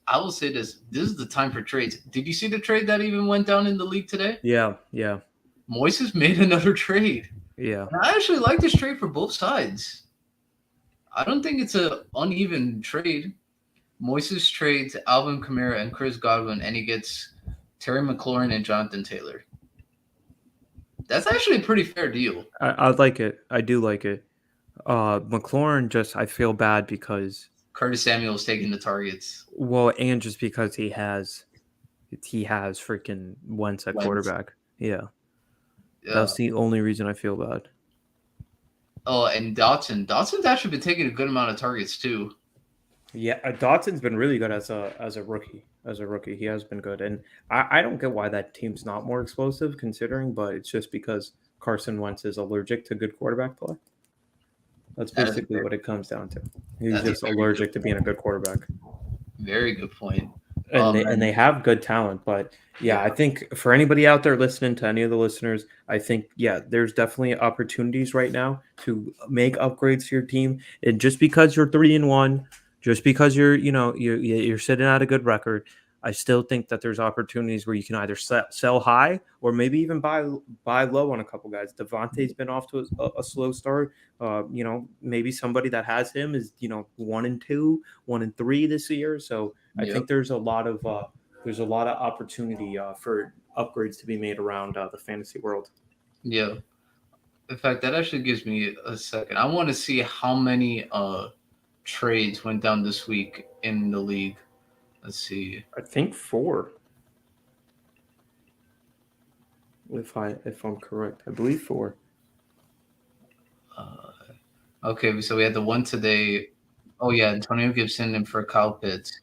I will say this is the time for trades. Did you see the trade that even went down in the league today? Yeah. Moises made another trade. Yeah. And I actually like this trade for both sides. I don't think it's an uneven trade. Moises trades Alvin Kamara and Chris Godwin, and he gets Terry McLaurin and Jonathan Taylor. That's actually a pretty fair deal. I like it. I do like it. McLaurin, I feel bad because Curtis Samuel's taking the targets. Well, and just because he has freaking Wentz at quarterback. Yeah. That's the only reason I feel bad. Oh, and Dotson. Dotson's actually been taking a good amount of targets too. Yeah, Dotson's been really good as a rookie. As a rookie, he has been good, and I don't get why that team's not more explosive, considering. But it's just because Carson Wentz is allergic to good quarterback play. That's basically what it comes down to. He's just allergic to being a good quarterback. Very good point. And they have good talent, but yeah, I think for anybody out there listening, to any of the listeners, I think there's definitely opportunities right now to make upgrades to your team. And just because you're 3-1, just because you're sitting at a good record, I still think that there's opportunities where you can either sell high or maybe even buy low on a couple guys. Devontae's been off to a slow start. Maybe somebody that has him is 1-2, 1-3 this year. So I think there's a lot of opportunity for upgrades to be made around the fantasy world. Yeah. In fact, that actually gives me a second. I want to see how many trades went down this week in the league. Let's see. I think 4. If I'm correct, I believe 4. Okay, so we had the one today. Oh yeah, Antonio Gibson and for Kyle Pitts.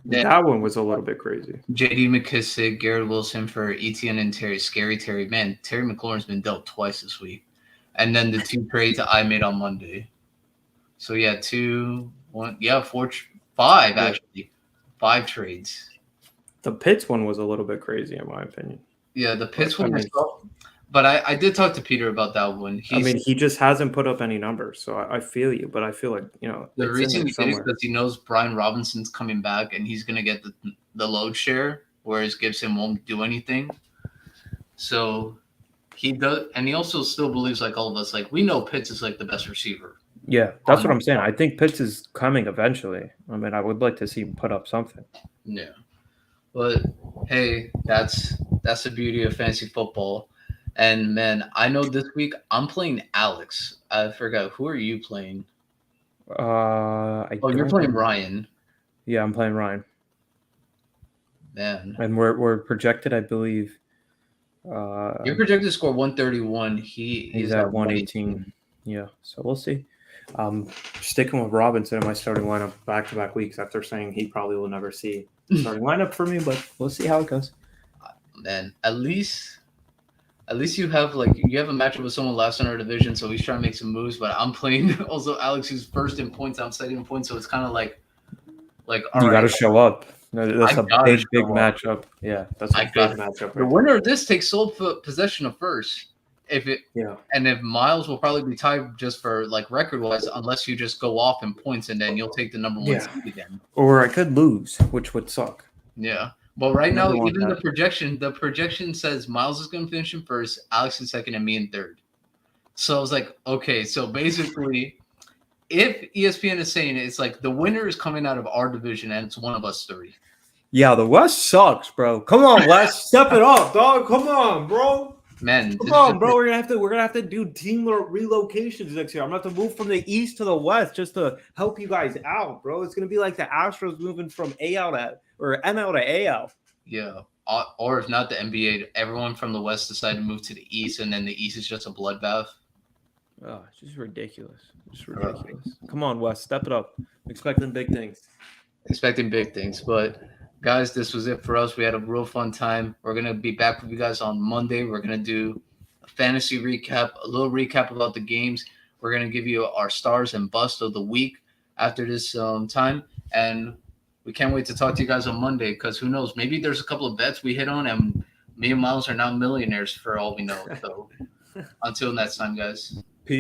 That one was a little bit crazy. J.D. McKissick, Garrett Wilson for Etienne and Scary Terry. Man, Terry McLaurin's been dealt twice this week. And then the 2 trades I made on Monday. So 2, 1, 4, 5 actually. 5 trades. The Pitts one was a little bit crazy in my opinion. Yeah, the Pitts one was tough. But I did talk to Peter about that one. He just hasn't put up any numbers, so I feel you. But I feel like the reason he did is because he knows Brian Robinson's coming back and he's gonna get the load share, whereas Gibson won't do anything. So he does, and he also still believes, like all of us, like we know Pitts is like the best receiver. Yeah, that's what I'm saying. I think Pitts is coming eventually. I mean, I would like to see him put up something. Yeah, but hey, that's the beauty of fantasy football. And man, I know this week I'm playing Alex. I forgot, who are you playing? You're playing Ryan. Yeah, I'm playing Ryan. Man, and we're projected, I believe. You're projected to score 131. He's at 118. Yeah, so we'll see. Sticking with Robinson in my starting lineup back-to-back weeks after saying he probably will never see starting lineup for me, but we'll see how it goes. Man, at least you have a matchup with someone last in our division, so he's trying to make some moves. But I'm playing also Alex, who's first in points. I'm second in points, so it's kind of like you got to show up. That's a big matchup. Yeah, that's a big matchup. The winner of this takes sole possession of first. And if Myles will probably be tied just for like record wise, unless you just go off in points and then you'll take the number 1 seed again. Or I could lose, which would suck. Yeah. Well, right now, even the projection says Myles is going to finish in first, Alex in second, and me in third. So I was like, okay, so basically, if ESPN is saying it, it's like the winner is coming out of our division, and it's one of us 3. Yeah, the West sucks, bro. Come on, West, step it up, dog. Come on, bro. Man, come on, bro. We're gonna have to do team relocations next year. I'm gonna have to move from the East to the West just to help you guys out, bro. It's gonna be like the Astros moving from NL to AL. Yeah, or if not the NBA, everyone from the West decided to move to the East, and then the East is just a bloodbath. Oh, it's just ridiculous. Come on, West, step it up. I'm expecting big things. But guys, this was it for us. We had a real fun time. We're going to be back with you guys on Monday. We're going to do a fantasy recap, a little recap about the games. We're going to give you our stars and bust of the week after this time. And we can't wait to talk to you guys on Monday because who knows, maybe there's a couple of bets we hit on and me and Myles are now millionaires for all we know. So until next time, guys.